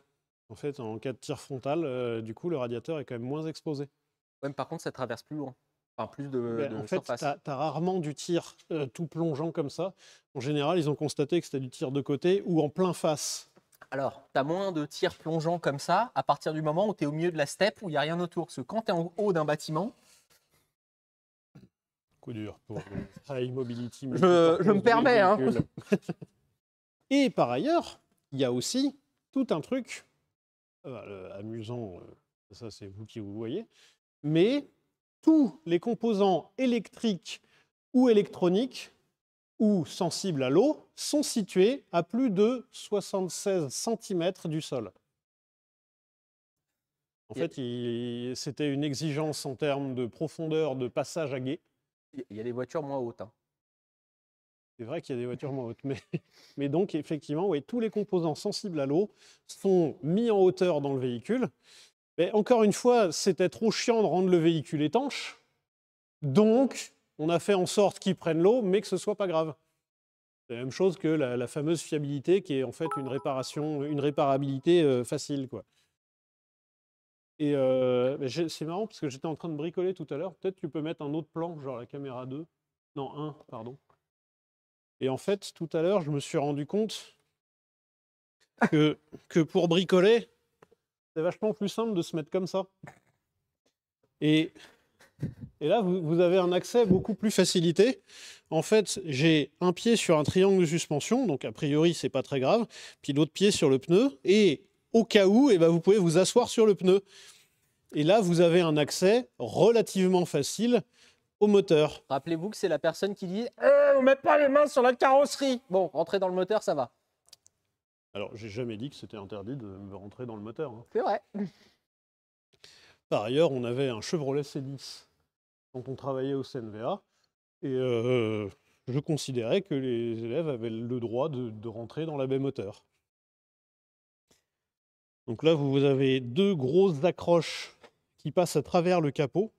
B: En fait, en cas de tir frontal, du coup, le radiateur est quand même moins exposé.
A: Ouais, mais par contre, ça traverse plus loin. Enfin, plus de,
B: Ben, en fait,
A: surface.
B: tu as rarement du tir tout plongeant comme ça. En général, ils ont constaté que c'était du tir de côté ou en plein face.
A: Alors, tu as moins de tirs plongeants comme ça à partir du moment où tu es au milieu de la steppe où il n'y a rien autour. Parce que quand tu es en haut d'un bâtiment,
B: Coup dur pour le High Mobility.
A: je me permets. Hein.
B: Et par ailleurs, il y a aussi tout un truc amusant, ça c'est vous qui vous voyez, mais tous les composants électriques ou électroniques ou sensibles à l'eau sont situés à plus de 76 cm du sol. En fait, c'était une exigence en termes de profondeur de passage à gué.
A: Il y a des voitures moins hautes. Hein.
B: C'est vrai qu'il y a des voitures moins hautes, mais donc effectivement, oui, tous les composants sensibles à l'eau sont mis en hauteur dans le véhicule. Mais encore une fois, c'était trop chiant de rendre le véhicule étanche, donc on a fait en sorte qu'il prenne l'eau, mais que ce soit pas grave. C'est la même chose que la fameuse fiabilité, qui est en fait une réparabilité facile, quoi. Et c'est marrant parce que j'étais en train de bricoler tout à l'heure. Peut-être tu peux mettre un autre plan, genre la caméra 2. Non, 1, pardon. Et en fait, tout à l'heure, je me suis rendu compte que pour bricoler, c'est vachement plus simple de se mettre comme ça. Et là, vous avez un accès beaucoup plus facilité. En fait, j'ai un pied sur un triangle de suspension, donc a priori, c'est pas très grave. Puis l'autre pied sur le pneu. Et au cas où, vous pouvez vous asseoir sur le pneu. Et là, vous avez un accès relativement facile au moteur.
A: Rappelez-vous que c'est la personne qui dit on met pas les mains sur la carrosserie. Bon, rentrer dans le moteur, ça va.
B: Alors, j'ai jamais dit que c'était interdit de me rentrer dans le moteur. Hein.
A: C'est vrai.
B: Par ailleurs, on avait un Chevrolet C10 quand on travaillait au CNVA. Et je considérais que les élèves avaient le droit de rentrer dans la baie moteur. Donc là, vous avez deux grosses accroches qui passent à travers le capot.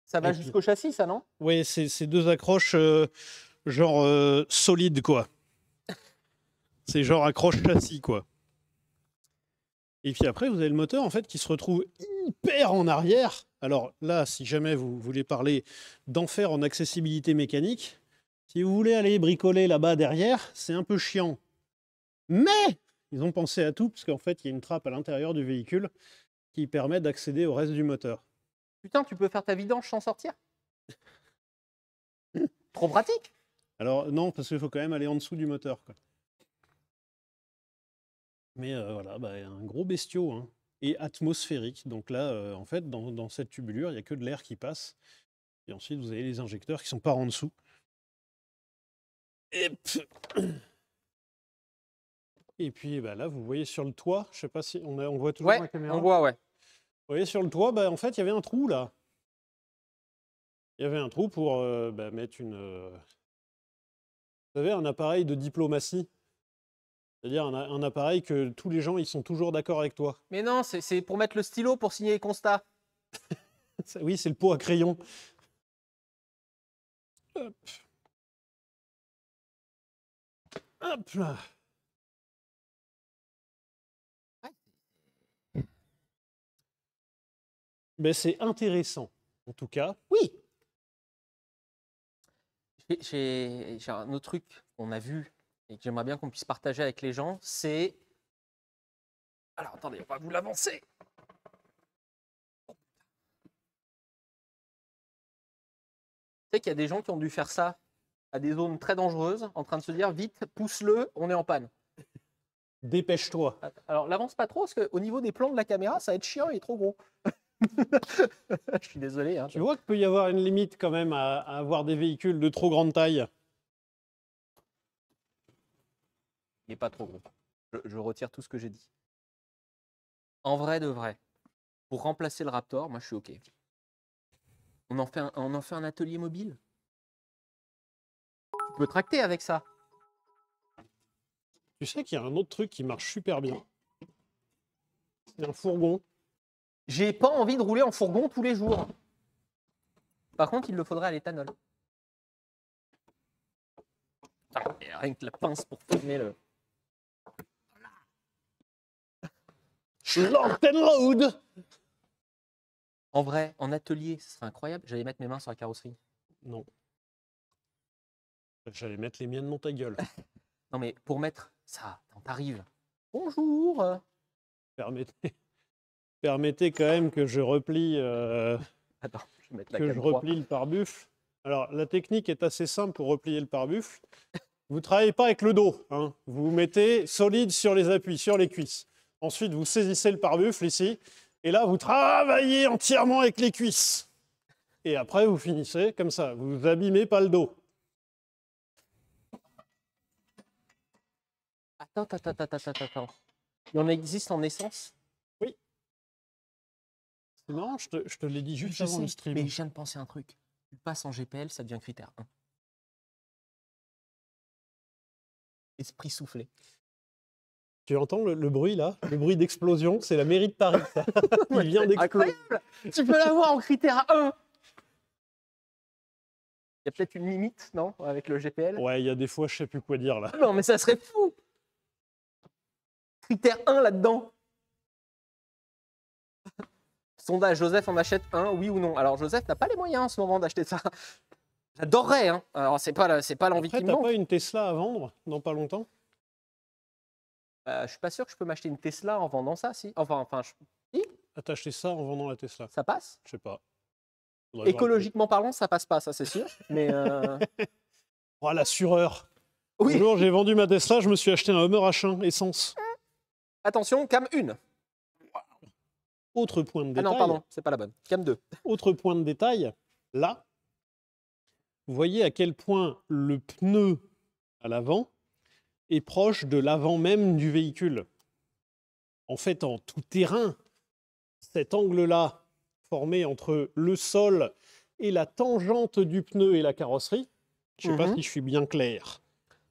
A: Ça va jusqu'au châssis, ça, non?
B: Oui, c'est deux accroches solides, quoi. C'est genre accroche châssis, quoi. Et puis après, vous avez le moteur, en fait, qui se retrouve hyper en arrière. Alors là, si jamais vous voulez parler d'enfer en accessibilité mécanique, si vous voulez aller bricoler là-bas derrière, c'est un peu chiant. Mais ils ont pensé à tout, parce qu'en fait, il y a une trappe à l'intérieur du véhicule qui permet d'accéder au reste du moteur.
A: Putain, tu peux faire ta vidange sans sortir? Trop pratique.
B: Alors non, parce qu'il faut quand même aller en dessous du moteur, quoi. Mais voilà, bah, un gros bestiau, hein, et atmosphérique. Donc là, en fait, dans cette tubulure, il n'y a que de l'air qui passe. Et ensuite, vous avez les injecteurs qui sont par en dessous. Et puis bah, là, vous voyez sur le toit, je sais pas si on voit toujours
A: Ouais,
B: la caméra.
A: on voit, ouais.
B: Vous voyez sur le toit, bah, en fait, il y avait un trou là. Il y avait un trou pour bah, mettre une. Vous savez, un appareil de diplomatie. C'est-à-dire un appareil que tous les gens ils sont toujours d'accord avec toi.
A: Mais non, c'est pour mettre le stylo pour signer les constats.
B: Oui, c'est le pot à crayon. Hop. Hop là. Ben, c'est intéressant, en tout cas.
A: Oui. J'ai un autre truc qu'on a vu et que j'aimerais bien qu'on puisse partager avec les gens, c'est... Alors, attendez, on va vous l'avancer. Tu sais qu'il y a des gens qui ont dû faire ça à des zones très dangereuses, en train de se dire, vite, pousse-le, on est en panne.
B: Dépêche-toi.
A: Alors, l'avance pas trop, parce qu'au niveau des plans de la caméra, ça va être chiant, il est trop gros. Je suis désolé. Hein,
B: Tu vois qu'il peut y avoir une limite quand même à avoir des véhicules de trop grande taille.
A: il n'est pas trop gros. Je retire tout ce que j'ai dit. En vrai de vrai, pour remplacer le Raptor, moi je suis OK. On en fait un atelier mobile. Tu peux tracter avec ça.
B: Tu sais qu'il y a un autre truc qui marche super bien. C'est un fourgon.
A: J'ai pas envie de rouler en fourgon tous les jours. Par contre, il le faudrait à l'éthanol. Rien que la pince pour filmer le...
B: Lock and load.
A: En vrai, en atelier, ce serait incroyable. J'allais mettre mes mains sur la carrosserie.
B: Non. J'allais mettre les miennes dans ta gueule.
A: Non mais pour mettre ça, quand t'arrives. Bonjour.
B: Permettez quand même que je replie,
A: Attends, je vais mettre la cam 3.
B: le pare-buffle. Alors, la technique est assez simple pour replier le pare-buffle. Vous ne travaillez pas avec le dos. Hein. Vous mettez solide sur les appuis, sur les cuisses. Ensuite, vous saisissez le pare-buffle ici. Et là, vous travaillez entièrement avec les cuisses. Et après, vous finissez comme ça. Vous n'abîmez pas le dos.
A: Attends. Il en existe en essence?
B: Oui. C'est marrant, je te l'ai dit juste
A: Je
B: avant
A: sais,
B: le stream.
A: mais je viens de penser à un truc. Tu passes en GPL, ça devient critère 1. Esprit soufflé.
B: Tu entends le bruit là? Le bruit d'explosion, c'est la mairie de Paris, ça. Il vient d'exploser.
A: Incroyable. Tu peux l'avoir en critère 1. Il y a peut-être une limite, non, avec le GPL?
B: Ouais, il y a des fois, je sais plus quoi dire là.
A: Non, mais ça serait fou. Critère 1 là-dedans. Sondage, Joseph en achète un, oui ou non? Alors Joseph n'a pas les moyens en ce moment d'acheter ça. J'adorerais, hein. Alors c'est pas l'envie
B: Après,
A: qui me
B: t'as
A: manque.
B: pas une Tesla à vendre dans pas longtemps?
A: Je suis pas sûr que je peux m'acheter une Tesla en vendant ça, si. Enfin, si,
B: Ah, t'as acheté ça en vendant la Tesla?
A: ça passe.
B: Je sais pas. Faudrait voir le prix.
A: Écologiquement parlant, ça passe pas, ça c'est sûr. Mais
B: Oh, l'assureur!
A: oui.
B: Un jour, j'ai vendu ma Tesla, je me suis acheté un Hummer H1 essence.
A: Attention, cam 1.
B: Autre point de
A: Ah
B: détail.
A: non, pardon, c'est pas la bonne. Cam 2.
B: Autre point de détail, là, vous voyez à quel point le pneu à l'avant est proche de l'avant même du véhicule. En fait, en tout terrain, cet angle-là, formé entre le sol et la tangente du pneu et la carrosserie, je ne sais pas si je suis bien clair.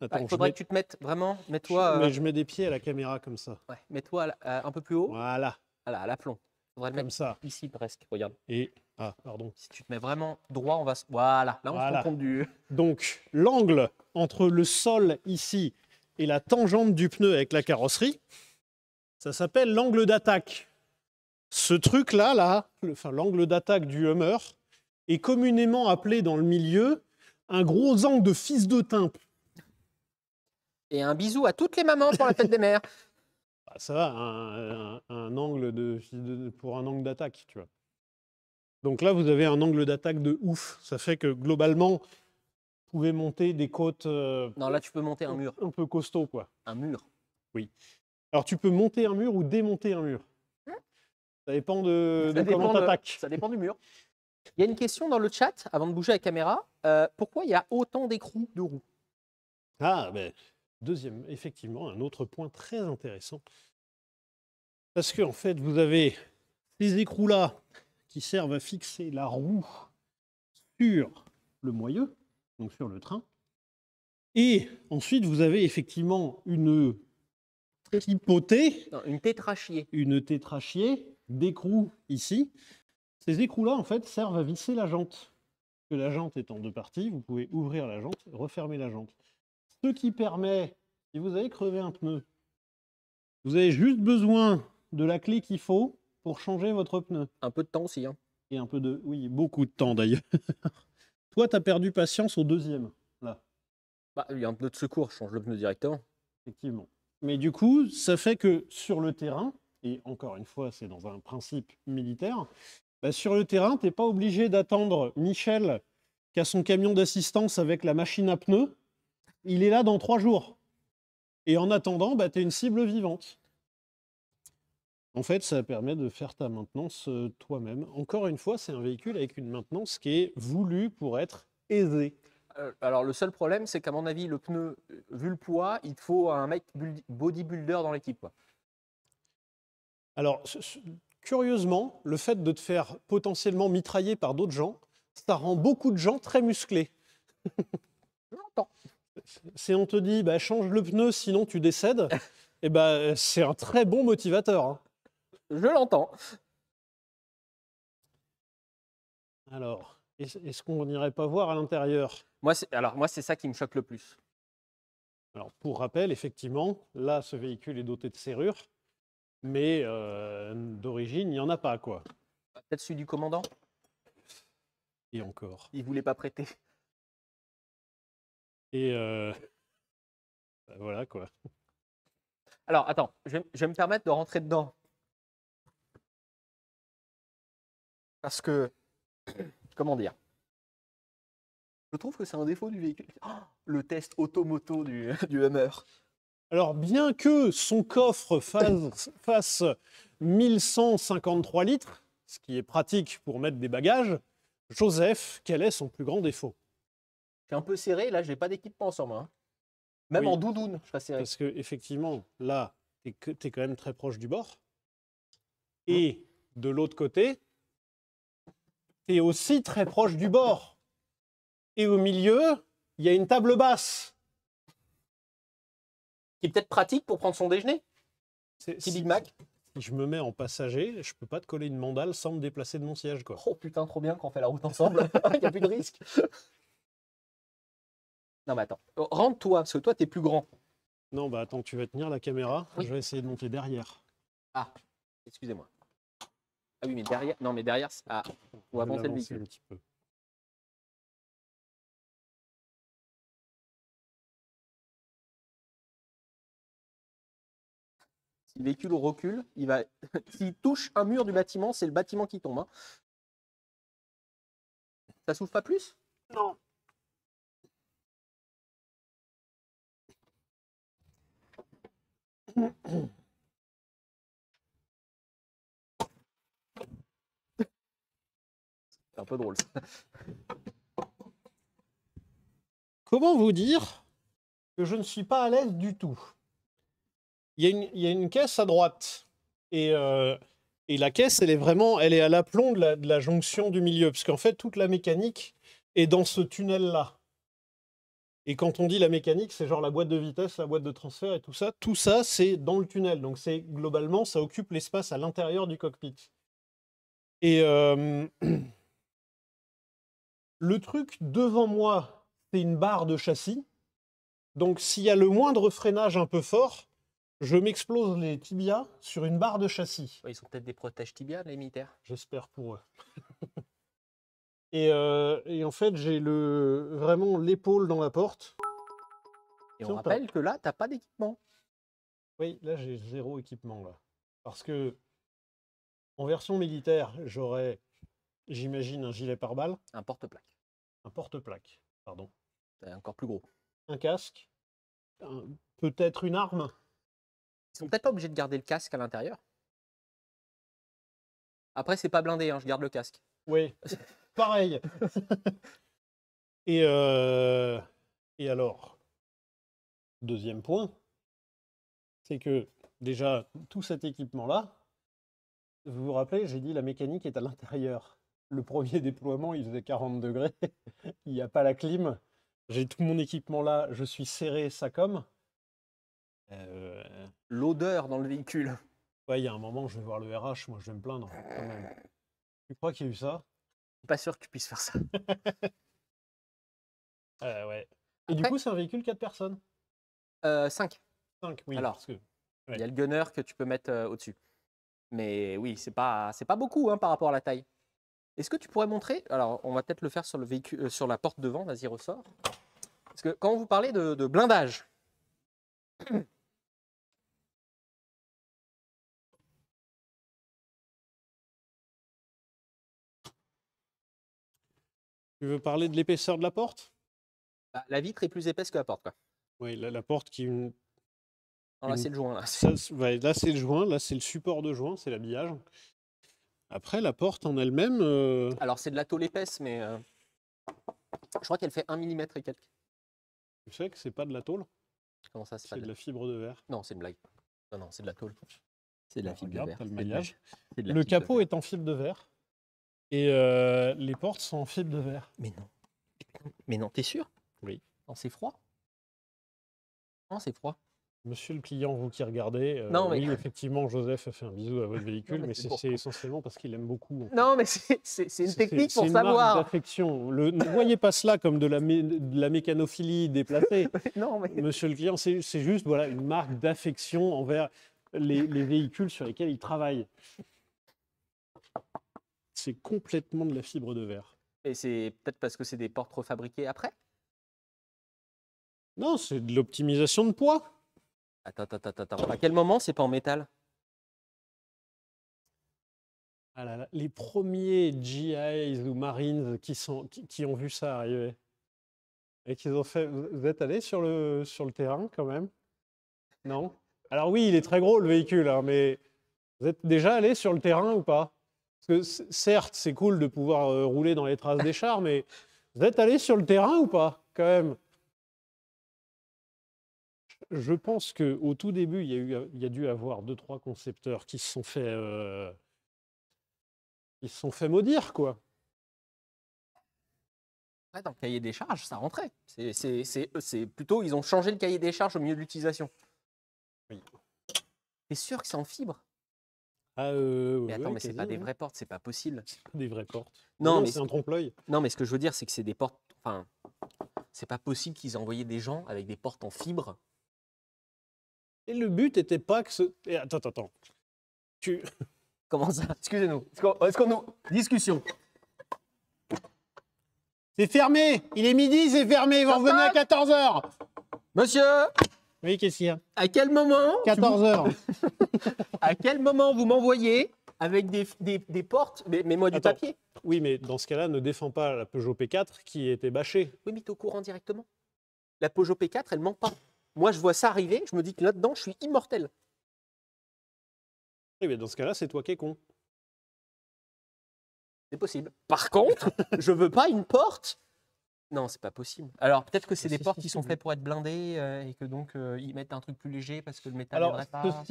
B: Attends,
A: Il faudrait que tu te mettes vraiment, mets-toi
B: mais je mets des pieds à la caméra comme ça.
A: ouais, mets-toi un peu plus haut.
B: Voilà,
A: Voilà, à l'aplomb. Il faudrait le
B: comme
A: mettre
B: ça.
A: ici presque, regarde.
B: Et, pardon.
A: Si tu te mets vraiment droit, on va se... Voilà, là on se rend compte du...
B: Donc, l'angle entre le sol ici et la tangente du pneu avec la carrosserie, ça s'appelle l'angle d'attaque. Ce truc-là, l'angle d'attaque du Hummer, est communément appelé dans le milieu un gros angle de fils de timbre.
A: Et un bisou à toutes les mamans pour la fête des mères.
B: Ça va, un angle pour un angle d'attaque, tu vois. Donc là, vous avez un angle d'attaque de ouf. Ça fait que globalement, vous pouvez monter des côtes
A: Non, là, tu peux monter un mur.
B: un peu costauds, quoi.
A: Un mur.
B: Oui. Alors, tu peux monter un mur ou démonter un mur. Ça dépend de comment tu attaques.
A: Ça dépend du mur. Il y a une question dans le chat, avant de bouger la caméra. Pourquoi il y a autant d'écrous de roues?
B: Ah, ben, deuxième, effectivement, un autre point très intéressant. Parce qu'en fait, vous avez ces écrous-là qui servent à fixer la roue sur le moyeu, donc sur le train. Et ensuite, vous avez effectivement une tripotée,
A: Non, une tétrachier.
B: une tétrachier d'écrous ici. Ces écrous-là, en fait, servent à visser la jante. Que la jante est en deux parties, vous pouvez ouvrir la jante, refermer la jante. Ce qui permet, si vous avez crevé un pneu, vous avez juste besoin de la clé qu'il faut pour changer votre pneu.
A: Un peu de temps aussi. Hein.
B: Et un peu de... Oui, beaucoup de temps d'ailleurs. Toi, tu as perdu patience au deuxième, là.
A: Bah, il y a un pneu de secours, je change le pneu directement.
B: Effectivement. Mais du coup, ça fait que sur le terrain, et encore une fois, c'est dans un principe militaire, bah, sur le terrain, tu n'es pas obligé d'attendre Michel qui a son camion d'assistance avec la machine à pneus. Il est là dans 3 jours. Et en attendant, bah, tu es une cible vivante. En fait, ça permet de faire ta maintenance toi-même. Encore une fois, c'est un véhicule avec une maintenance qui est voulue pour être aisée.
A: Alors, le seul problème, c'est qu'à mon avis, le pneu, vu le poids, il te faut un mec bodybuilder dans l'équipe. Quoi.
B: Alors, curieusement, le fait de te faire potentiellement mitrailler par d'autres gens, ça rend beaucoup de gens très musclés.
A: Je l'entends.
B: Si on te dit, bah, change le pneu, sinon tu décèdes, et bah, c'est un très bon motivateur. Hein.
A: Je l'entends.
B: Alors, est-ce qu'on n'irait pas voir à l'intérieur?
A: Moi, c'est ça qui me choque le plus.
B: Alors, pour rappel, effectivement, là, ce véhicule est doté de serrures, mais d'origine, il n'y en a pas, quoi.
A: Peut-être celui du commandant.
B: Et encore.
A: Il voulait pas prêter.
B: Et bah, voilà, quoi.
A: Alors, attends, je vais me permettre de rentrer dedans. Parce que, comment dire? Je trouve que c'est un défaut du véhicule. Oh, le test automoto du Hummer.
B: Alors, bien que son coffre fasse 1153 litres, ce qui est pratique pour mettre des bagages, Joseph, quel est son plus grand défaut?
A: Je suis un peu serré, là, j'ai pas d'équipement sur moi. Hein. Même
B: Oui.
A: en doudoune, je serais serré.
B: Parce que effectivement, là, tu es quand même très proche du bord. Et de l'autre côté, tu es aussi très proche du bord. Et au milieu, il y a une table basse.
A: Qui est peut-être pratique pour prendre son déjeuner. Petit Big Mac.
B: Si je me mets en passager, je peux pas te coller une mandale sans me déplacer de mon siège, quoi.
A: Oh putain, trop bien qu'on fait la route ensemble. Il n'y a plus de risque. Non mais attends, rentre-toi, parce que toi, t'es plus grand.
B: Non, bah attends, tu vas tenir la caméra.
A: Oui.
B: Je vais essayer de monter derrière.
A: Ah, excusez-moi. Ah oui, mais derrière, non mais derrière, ah, on va avancer le véhicule.
B: Un petit peu.
A: Si le véhicule recule, il va. S'il touche un mur du bâtiment, c'est le bâtiment qui tombe. Hein. Ça souffle pas plus?
B: Non.
A: C'est un peu drôle. Ça.
B: Comment vous dire que je ne suis pas à l'aise du tout? Il y a une caisse à droite. Et la caisse, elle est à l'aplomb de la jonction du milieu. Parce qu'en fait, toute la mécanique est dans ce tunnel-là. Et quand on dit la mécanique, c'est genre la boîte de vitesse, la boîte de transfert et tout ça. Tout ça, c'est dans le tunnel. Donc, globalement, ça occupe l'espace à l'intérieur du cockpit. Et le truc devant moi, c'est une barre de châssis. Donc, s'il y a le moindre freinage un peu fort, je m'explose les tibias sur une barre de châssis.
A: Ouais, ils sont peut-être des protèges tibias, les militaires.
B: J'espère pour eux. Et en fait, j'ai vraiment l'épaule dans la porte.
A: Et on rappelle que là, t'as pas d'équipement.
B: Oui, là, j'ai 0 équipement. Là. Parce que en version militaire, j'aurais J'imagine un gilet pare-balles,
A: Un porte-plaque.
B: un porte-plaque, pardon,
A: C'est encore plus gros.
B: un casque, peut-être une arme.
A: Ils sont peut-être pas obligés de garder le casque à l'intérieur. Après, c'est pas blindé, hein, je garde le casque.
B: Oui, pareil. Et, et alors, deuxième point, c'est que déjà, tout cet équipement-là, vous vous rappelez, j'ai dit la mécanique est à l'intérieur. Le premier déploiement, il faisait 40 degrés, il n'y a pas la clim. J'ai tout mon équipement là, je suis serré, ça comme.
A: L'odeur dans le véhicule.
B: Ouais, il y a un moment, je vais voir le RH, moi je vais me plaindre quand même. Tu crois qu'il y a eu ça?
A: Je suis pas sûr que tu puisses faire ça.
B: Ouais. Et du
A: Après-
B: coup, c'est un véhicule 4 personnes.
A: 5.
B: 5, oui.
A: Alors,
B: Parce que...
A: il y a le gunner que tu peux mettre au-dessus. Mais oui, c'est pas beaucoup hein, par rapport à la taille. Est-ce que tu pourrais montrer? Alors, on va peut-être le faire sur le véhicule, sur la porte devant. Vas-y, ressort. Parce que quand vous parlez de blindage,
B: Tu veux parler de l'épaisseur de la porte?
A: bah, la vitre est plus épaisse que la porte, quoi.
B: Oui, la porte qui est une...
A: Non, là,
B: Une-
A: c'est le joint. Là.
B: Ouais, là, c'est le joint, là, c'est le support de joint, c'est l'habillage. Après, la porte en elle-même,
A: Alors, c'est de la tôle épaisse, mais je crois qu'elle fait 1 mm et quelques.
B: tu sais que c'est pas de la tôle,
A: Comment ça, c'est pas
B: c'est de la fibre de verre.
A: Non, c'est une blague. Non, non, c'est de la tôle. C'est de la
B: Bah,
A: fibre
B: regarde,
A: de verre.
B: t'as le
A: C'est de la-
B: maillage.
A: c'est de la
B: Le
A: fibre de
B: capot
A: verre.
B: est en fibre de verre et les portes sont en fibre de verre.
A: Mais non. Mais non, t'es sûr?
B: Oui.
A: Non, c'est froid. Non, c'est froid.
B: Monsieur le client, vous qui regardez,
A: Non, mais-
B: oui, effectivement, Joseph a fait un bisou à votre véhicule,
A: mais
B: mais
A: c'est pour-
B: c'est essentiellement parce qu'il aime beaucoup. En fait.
A: Non, mais c'est une
B: C'est-
A: technique
B: c'est
A: pour
B: une marque
A: savoir.
B: d'affection. Ne voyez pas cela comme de la mécanophilie déplacée.
A: Non, mais
B: Monsieur le client, c'est juste voilà, une marque d'affection envers les véhicules sur lesquels il travaille. C'est complètement de la fibre de verre.
A: et c'est peut-être parce que c'est des portes refabriquées après.
B: Non, c'est de l'optimisation de poids.
A: Attends. À quel moment c'est pas en métal?
B: Ah là là, les premiers GIs ou Marines qui ont vu ça arriver et qu'ils ont fait. Vous êtes allé sur le terrain quand même? Non? Alors oui, il est très gros le véhicule, hein, mais vous êtes déjà allé sur le terrain ou pas? Parce que certes, c'est cool de pouvoir rouler dans les traces des chars, mais vous êtes allé sur le terrain ou pas quand même? Je pense qu'au tout début, il y a dû avoir 2-3 concepteurs qui se sont fait maudire, quoi.
A: Ouais, dans le cahier des charges, ça rentrait. C'est plutôt, ils ont changé le cahier des charges au milieu de l'utilisation.
B: Oui.
A: T'es sûr que c'est en fibre?
B: Ah,
A: Mais attends, mais c'est
B: quasi,
A: pas des
B: hein.
A: vraies portes, c'est pas possible.
B: C'est pas des vraies portes.
A: Non, mais
B: c'est un trompe-l'œil.
A: Non, mais ce que je veux dire, c'est que c'est des portes. Enfin, c'est pas possible qu'ils aient envoyé des gens avec des portes en fibre.
B: Et le but n'était pas que ce. Et attends. Tu...
A: Comment ça? Excusez-nous. Est-ce qu'on nous. Discussion.
B: C'est fermé. Il est midi, c'est fermé. Vous revenez à 14h.
A: Monsieur,
B: Oui, qu'est-ce qu'il y a?
A: à quel moment
B: 14h.
A: À quel moment vous m'envoyez avec des portes, mais moi du
B: Attends.
A: papier?
B: Oui, mais dans ce cas-là, ne défends pas la Peugeot P4 qui était bâchée.
A: Oui, mais t'es au courant directement. La Peugeot P4, elle ment pas. Moi, je vois ça arriver, je me dis que là-dedans, je suis immortel.
B: Oui, mais dans ce cas-là, c'est toi qui es con.
A: C'est possible. Par contre, je veux pas une porte. Non, c'est pas possible. Alors, peut-être que c'est des
B: Si,
A: portes
B: si,
A: qui
B: si,
A: sont
B: oui.
A: faites pour être blindées et que donc ils mettent un truc plus léger parce que le métal
B: Alors,
A: n'aiderait pas.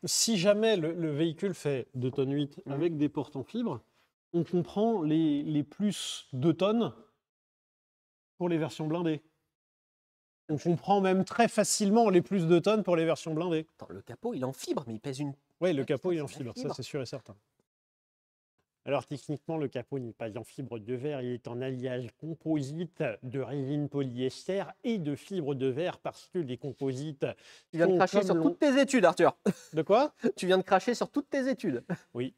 B: si jamais le véhicule fait 2 tonnes 8 avec des portes en fibre, on comprend les plus 2 tonnes pour les versions blindées. On comprend même très facilement les plus 2 tonnes pour les versions blindées.
A: Attends, le capot, il est en fibre, mais il pèse une.
B: Oui, le
A: Ah,
B: capot
A: putain,
B: il est en
A: c'est de la
B: fibre, ça
A: fibre.
B: c'est sûr et certain. Alors techniquement, le capot n'est pas en fibre de verre, il est en alliage composite de résine polyester et de fibre de verre parce que les composites.
A: Tu viens de
B: sont
A: cracher
B: comme
A: sur
B: l'on-
A: toutes tes études, Arthur.
B: De quoi?
A: Tu viens de cracher sur toutes tes études.
B: Oui.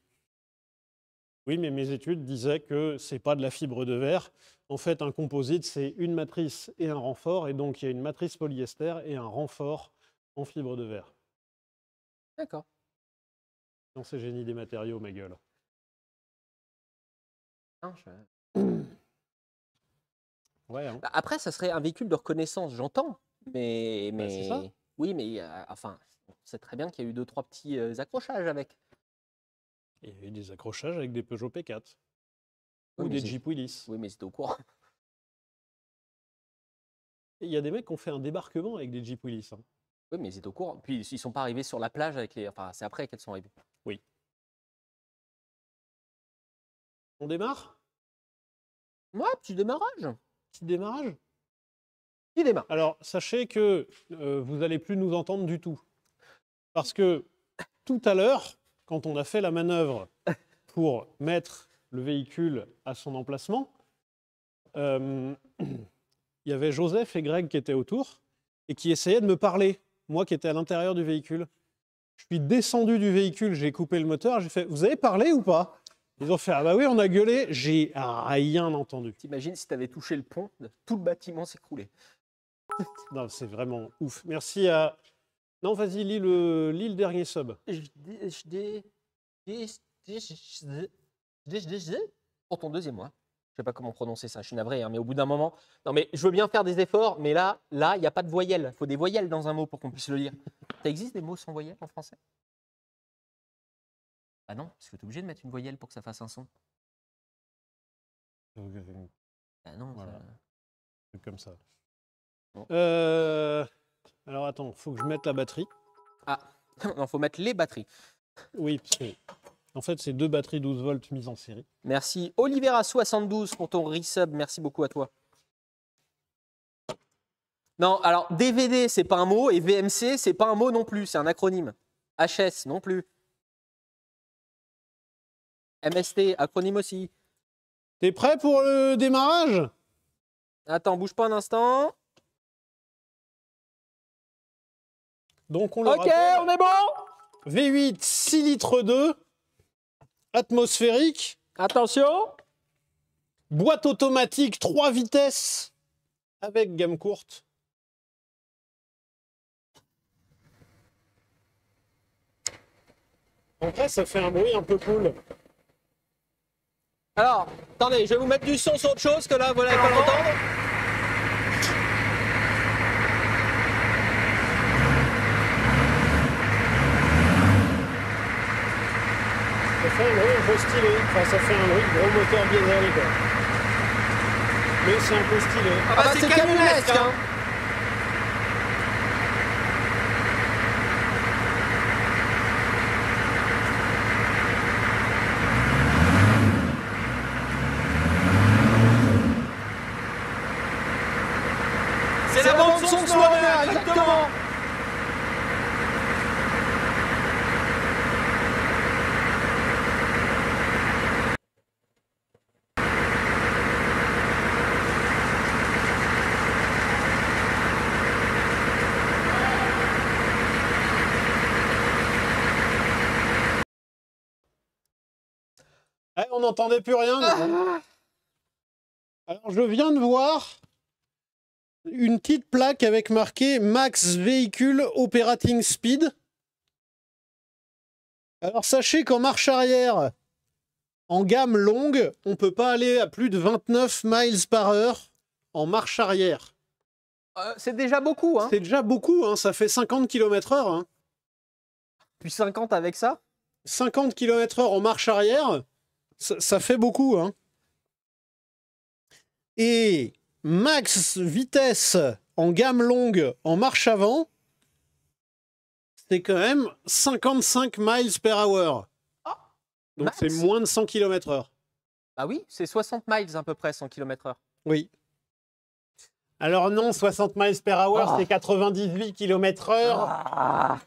B: Oui, mais mes études disaient que c'est pas de la fibre de verre. En fait, un composite, c'est une matrice et un renfort, et donc il y a une matrice polyester et un renfort en fibre de verre.
A: D'accord.
B: Non, c'est génie des matériaux, ma gueule.
A: Hein,
B: Ouais, hein.
A: Bah, après, ça serait un véhicule de reconnaissance, j'entends. Mais,
B: Bah, c'est ça.
A: oui, mais enfin, on sait très bien qu'il y a eu 2-3 petits accrochages avec.
B: Il y a eu des accrochages avec des Peugeot P4
A: Oui,
B: ou
A: mais
B: des
A: c'est-
B: Jeep Willys.
A: Oui, mais c'était au courant.
B: Et il y a des mecs qui ont fait un débarquement avec des Jeep Willys, hein.
A: Oui, mais ils étaient au courant. Puis ils sont pas arrivés sur la plage avec les. Enfin, c'est après qu'elles sont arrivées.
B: Oui. On démarre?
A: Ouais, petit démarrage.
B: Petit démarrage?
A: Petit démarrage.
B: Alors, sachez que vous n'allez plus nous entendre du tout. Parce que tout à l'heure, quand on a fait la manœuvre pour mettre le véhicule à son emplacement, il y avait Joseph et Greg qui étaient autour et qui essayaient de me parler, moi qui étais à l'intérieur du véhicule. Je suis descendu du véhicule, j'ai coupé le moteur, j'ai fait « Vous avez parlé ou pas ?» Ils ont fait « Ah bah oui, on a gueulé », j'ai rien entendu.
A: T'imagines si t'avais touché le pont, tout le bâtiment s'écroulait.
B: Non, c'est vraiment ouf. Merci à... Non, vas-y, lis le dernier sub.
A: Pour ton deuxième mois. Je sais pas comment prononcer ça, je suis navré, hein, mais au bout d'un moment. Non, mais je veux bien faire des efforts, mais là, il n'y a pas de voyelles. Il faut des voyelles dans un mot pour qu'on puisse le lire. Ça existe des mots sans voyelles en français? Ah non, parce que tu es obligé de mettre une voyelle pour que ça fasse un son. Ah non,
B: Voilà.
A: ça-
B: C'est comme ça.
A: Bon.
B: Alors attends, faut que je mette la batterie.
A: Ah, non, faut mettre les batteries.
B: Oui, parce que en fait, c'est 2 batteries 12 volts mises en série.
A: Merci Olivera72 pour ton resub, merci beaucoup à toi. Non, alors DVD, c'est pas un mot, et VMC, c'est pas un mot non plus, c'est un acronyme. HS, non plus. MST, acronyme aussi.
B: T'es prêt pour le démarrage?
A: Attends, bouge pas un instant.
B: Donc on le
A: Ok,
B: rappelle,
A: on est bon.
B: V8 6 litres 2, atmosphérique,
A: Attention.
B: boîte automatique 3 vitesses avec gamme courte. En vrai, ça fait un bruit un peu cool.
A: Alors, attendez, je vais vous mettre du son sur autre chose que là, vous n'allez pas l'entendre.
B: Ça fait un bruit un peu stylé. Enfin, ça fait un bruit de gros moteur diesel, quoi. Mais c'est un peu stylé.
A: Ah bah, c'est camionnesque, hein. C'est la bande son Swarner, exactement.
B: Eh, on n'entendait plus rien.
A: Ah.
B: Alors, je viens de voir une petite plaque avec marqué Max Véhicule Operating Speed. Alors, sachez qu'en marche arrière, en gamme longue, on ne peut pas aller à plus de 29 miles par heure en marche arrière.
A: C'est déjà beaucoup, hein.
B: C'est déjà beaucoup, hein, ça fait 50 km/h. Hein.
A: Puis 50 avec ça.
B: 50 km/h en marche arrière, ça fait beaucoup. Hein. Et max vitesse en gamme longue en marche avant, c'est quand même 55 miles per hour.
A: Ah,
B: Donc
A: max.
B: c'est moins de 100 km/h.
A: Bah oui, c'est 60 miles à peu près, 100 km/h.
B: Oui. Alors non, 60 miles per hour,
A: Ah.
B: c'est 98 km/h.
A: Ah.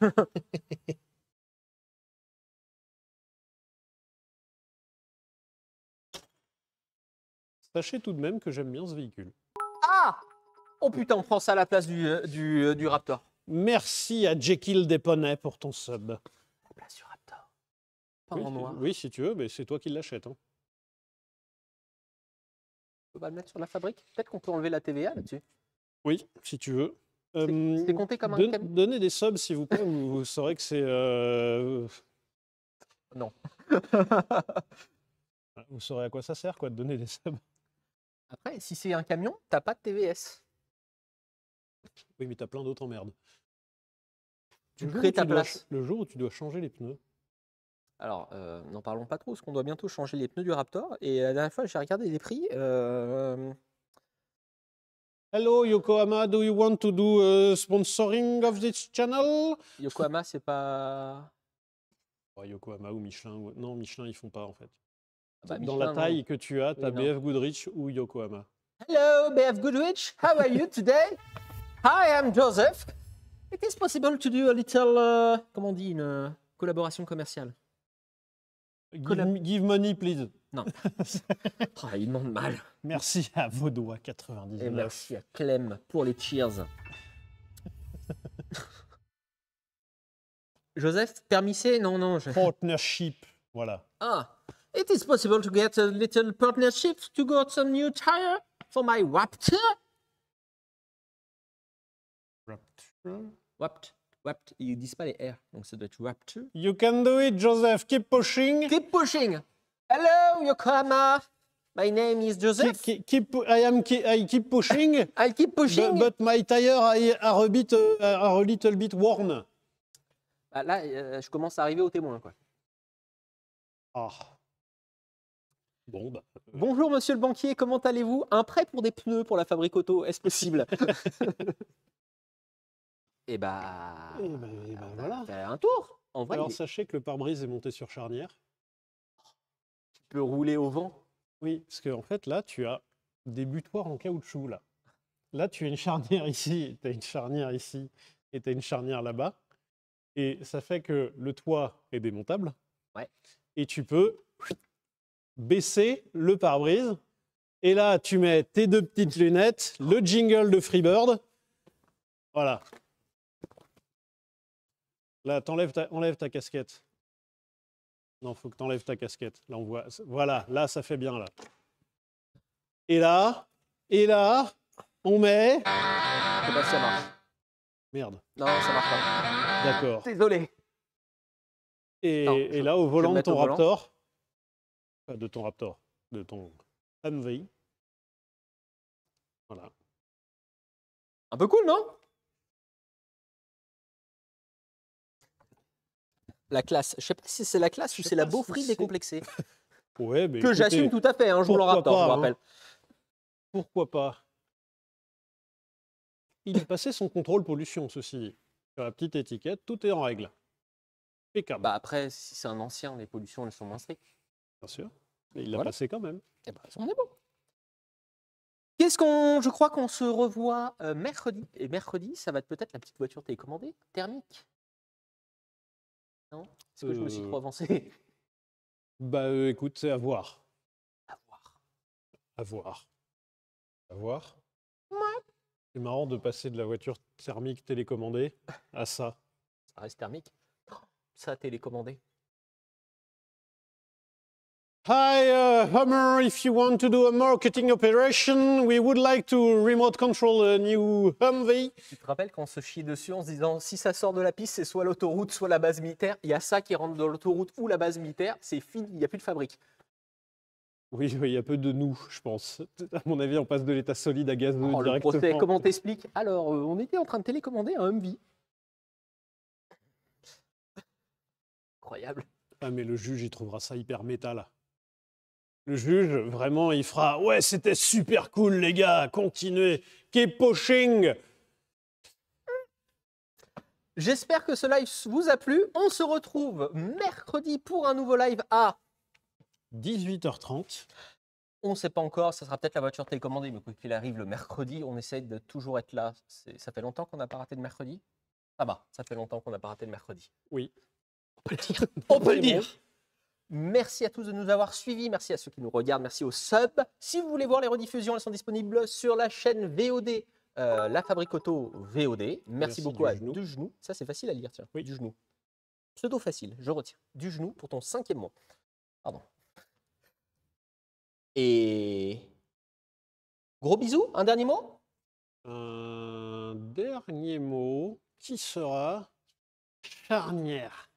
B: Sachez tout de même que j'aime bien ce véhicule.
A: Ah. Oh putain, on prend ça à la place du Raptor.
B: Merci à Jekyll Desponey pour ton sub.
A: La place du Raptor. Pas
B: Oui,
A: en noir.
B: oui, si tu veux, mais c'est toi qui l'achètes. Hein.
A: On va le mettre sur la fabrique. Peut-être qu'on peut enlever la TVA là-dessus.
B: Oui, si tu veux.
A: C'est compté comme un camion.
B: Donnez des subs, s'il vous plaît, vous saurez que c'est...
A: Non.
B: Vous saurez à quoi ça sert, quoi, de donner des subs.
A: Après, si c'est un camion, t'as pas de TVS.
B: Oui, mais t'as plein d'autres emmerdes.
A: Tu crées ta place.
B: Le jour où tu dois changer les pneus.
A: Alors, n'en parlons pas trop, parce qu'on doit bientôt changer les pneus du Raptor. Et la dernière fois, j'ai regardé les prix.
B: Hello Yokohama, do you want to do sponsoring of this channel?
A: Yokohama, c'est pas.
B: Oh, Yokohama ou Michelin. Non, Michelin, ils font pas en fait.
A: Bah,
B: Dans
A: Michelin,
B: la taille
A: non.
B: que tu as, tu as
A: Oui, non.
B: BF Goodrich ou Yokohama.
A: Hello, BF Goodrich. How are you today? Hi, I'm Joseph. It is possible to do a little, comment on dit, une collaboration commerciale.
B: Give money, please.
A: Non. Oh, il demande mal.
B: Merci à Vaudois 99.
A: Et merci à Clem pour les cheers. Joseph, permis C? Non, non.
B: Partnership, voilà.
A: Ah, it is possible to get a little partnership to get some new tire for my Raptor. Raptor. Ils disent pas les R, donc ça doit être Raptor.
B: You can do it, Joseph. Keep pushing.
A: Keep pushing. Hello, Yokohama. My name is Joseph.
B: I keep pushing.
A: I'll keep pushing.
B: But my tire are a little bit worn.
A: Bah, là, je commence à arriver au témoin, quoi.
B: Ah. Bon, bah.
A: Bonjour, monsieur le banquier, comment allez-vous? Un prêt pour des pneus pour la fabrique auto, est-ce possible? Et bah,
B: voilà.
A: Fais un tour. En vrai,
B: alors, sachez que le pare-brise est monté sur charnière.
A: Tu peux rouler au vent.
B: Oui, parce qu'en fait, là, tu as des butoirs en caoutchouc, là. Là, tu as une charnière ici, tu as une charnière ici, et tu as une charnière là-bas. Et ça fait que le toit est démontable.
A: Ouais.
B: Et tu peux baisser le pare-brise. Et là, tu mets tes deux petites lunettes, le jingle de Freebird. Voilà. Là, enlève ta casquette. Non, il faut que tu enlèves ta casquette. Là, on voit. Voilà, là, ça fait bien, là. Et là, on met...
A: Je sais pas si ça marche.
B: Merde.
A: Non, ça marche pas.
B: D'accord.
A: Désolé.
B: Et là, au volant de ton
A: volant.
B: Raptor, pas de ton Raptor, de ton Humvee, voilà.
A: Un peu cool, non? La classe. Je sais pas si c'est la classe ou c'est la beaufrie décomplexée.
B: Ouais, mais
A: que j'assume tout à fait, hein, je roule en Raptor, je vous rappelle.
B: Pourquoi pas? Il a passé son contrôle pollution, ceci dit. Sur la petite étiquette, tout est en règle. Impeccable.
A: Bah après, si c'est un ancien, les pollutions, elles sont moins strictes.
B: Bien sûr. Mais il l'a passé quand même.
A: Et bah, on est bon. Je crois qu'on se revoit mercredi. Et mercredi, ça va être peut-être la petite voiture télécommandée, thermique. Non? Est-ce que je me suis trop avancé?
B: Bah écoute, c'est à voir.
A: À voir.
B: À voir. À voir.
A: Ouais.
B: C'est marrant de passer de la voiture thermique télécommandée à ça.
A: Ça reste thermique. Ça, télécommandé.
B: Hi, Hummer, if you want to do a marketing operation, we would like to remote control a new Humvee.
A: Tu te rappelles quand on se chie dessus en se disant si ça sort de la piste, c'est soit l'autoroute, soit la base militaire. Il y a ça qui rentre dans l'autoroute ou la base militaire, c'est fini, il n'y a plus de fabrique.
B: Oui, il y a peu de nous, je pense. À mon avis, on passe de l'état solide à gazeux directement.
A: Le procès, comment t'expliques? Alors, on était en train de télécommander un Humvee. Incroyable.
B: Ah, mais le juge, il trouvera ça hyper méta, là. Le juge, vraiment, il fera « Ouais, c'était super cool, les gars, continuez, keep pushing !»
A: J'espère que ce live vous a plu. On se retrouve mercredi pour un nouveau live à
B: 18h30.
A: On ne sait pas encore, ça sera peut-être la voiture télécommandée, mais quoi qu'il arrive, le mercredi, on essaye de toujours être là. Ça fait longtemps qu'on n'a pas raté de mercredi? Ah bah, ça fait longtemps qu'on n'a pas raté de mercredi.
B: Oui.
A: On peut le dire. On peut le dire. Merci à tous de nous avoir suivis. Merci à ceux qui nous regardent. Merci aux subs. Si vous voulez voir les rediffusions, elles sont disponibles sur la chaîne VOD, La Fabrique Auto VOD. Merci beaucoup à Du Genou. Ça, c'est facile à lire, tiens.
B: Oui.
A: Du Genou. Pseudo facile, je retiens. Du Genou pour ton 5e mois. Pardon. Et gros bisous. Un dernier mot?
B: Un dernier mot qui sera charnière.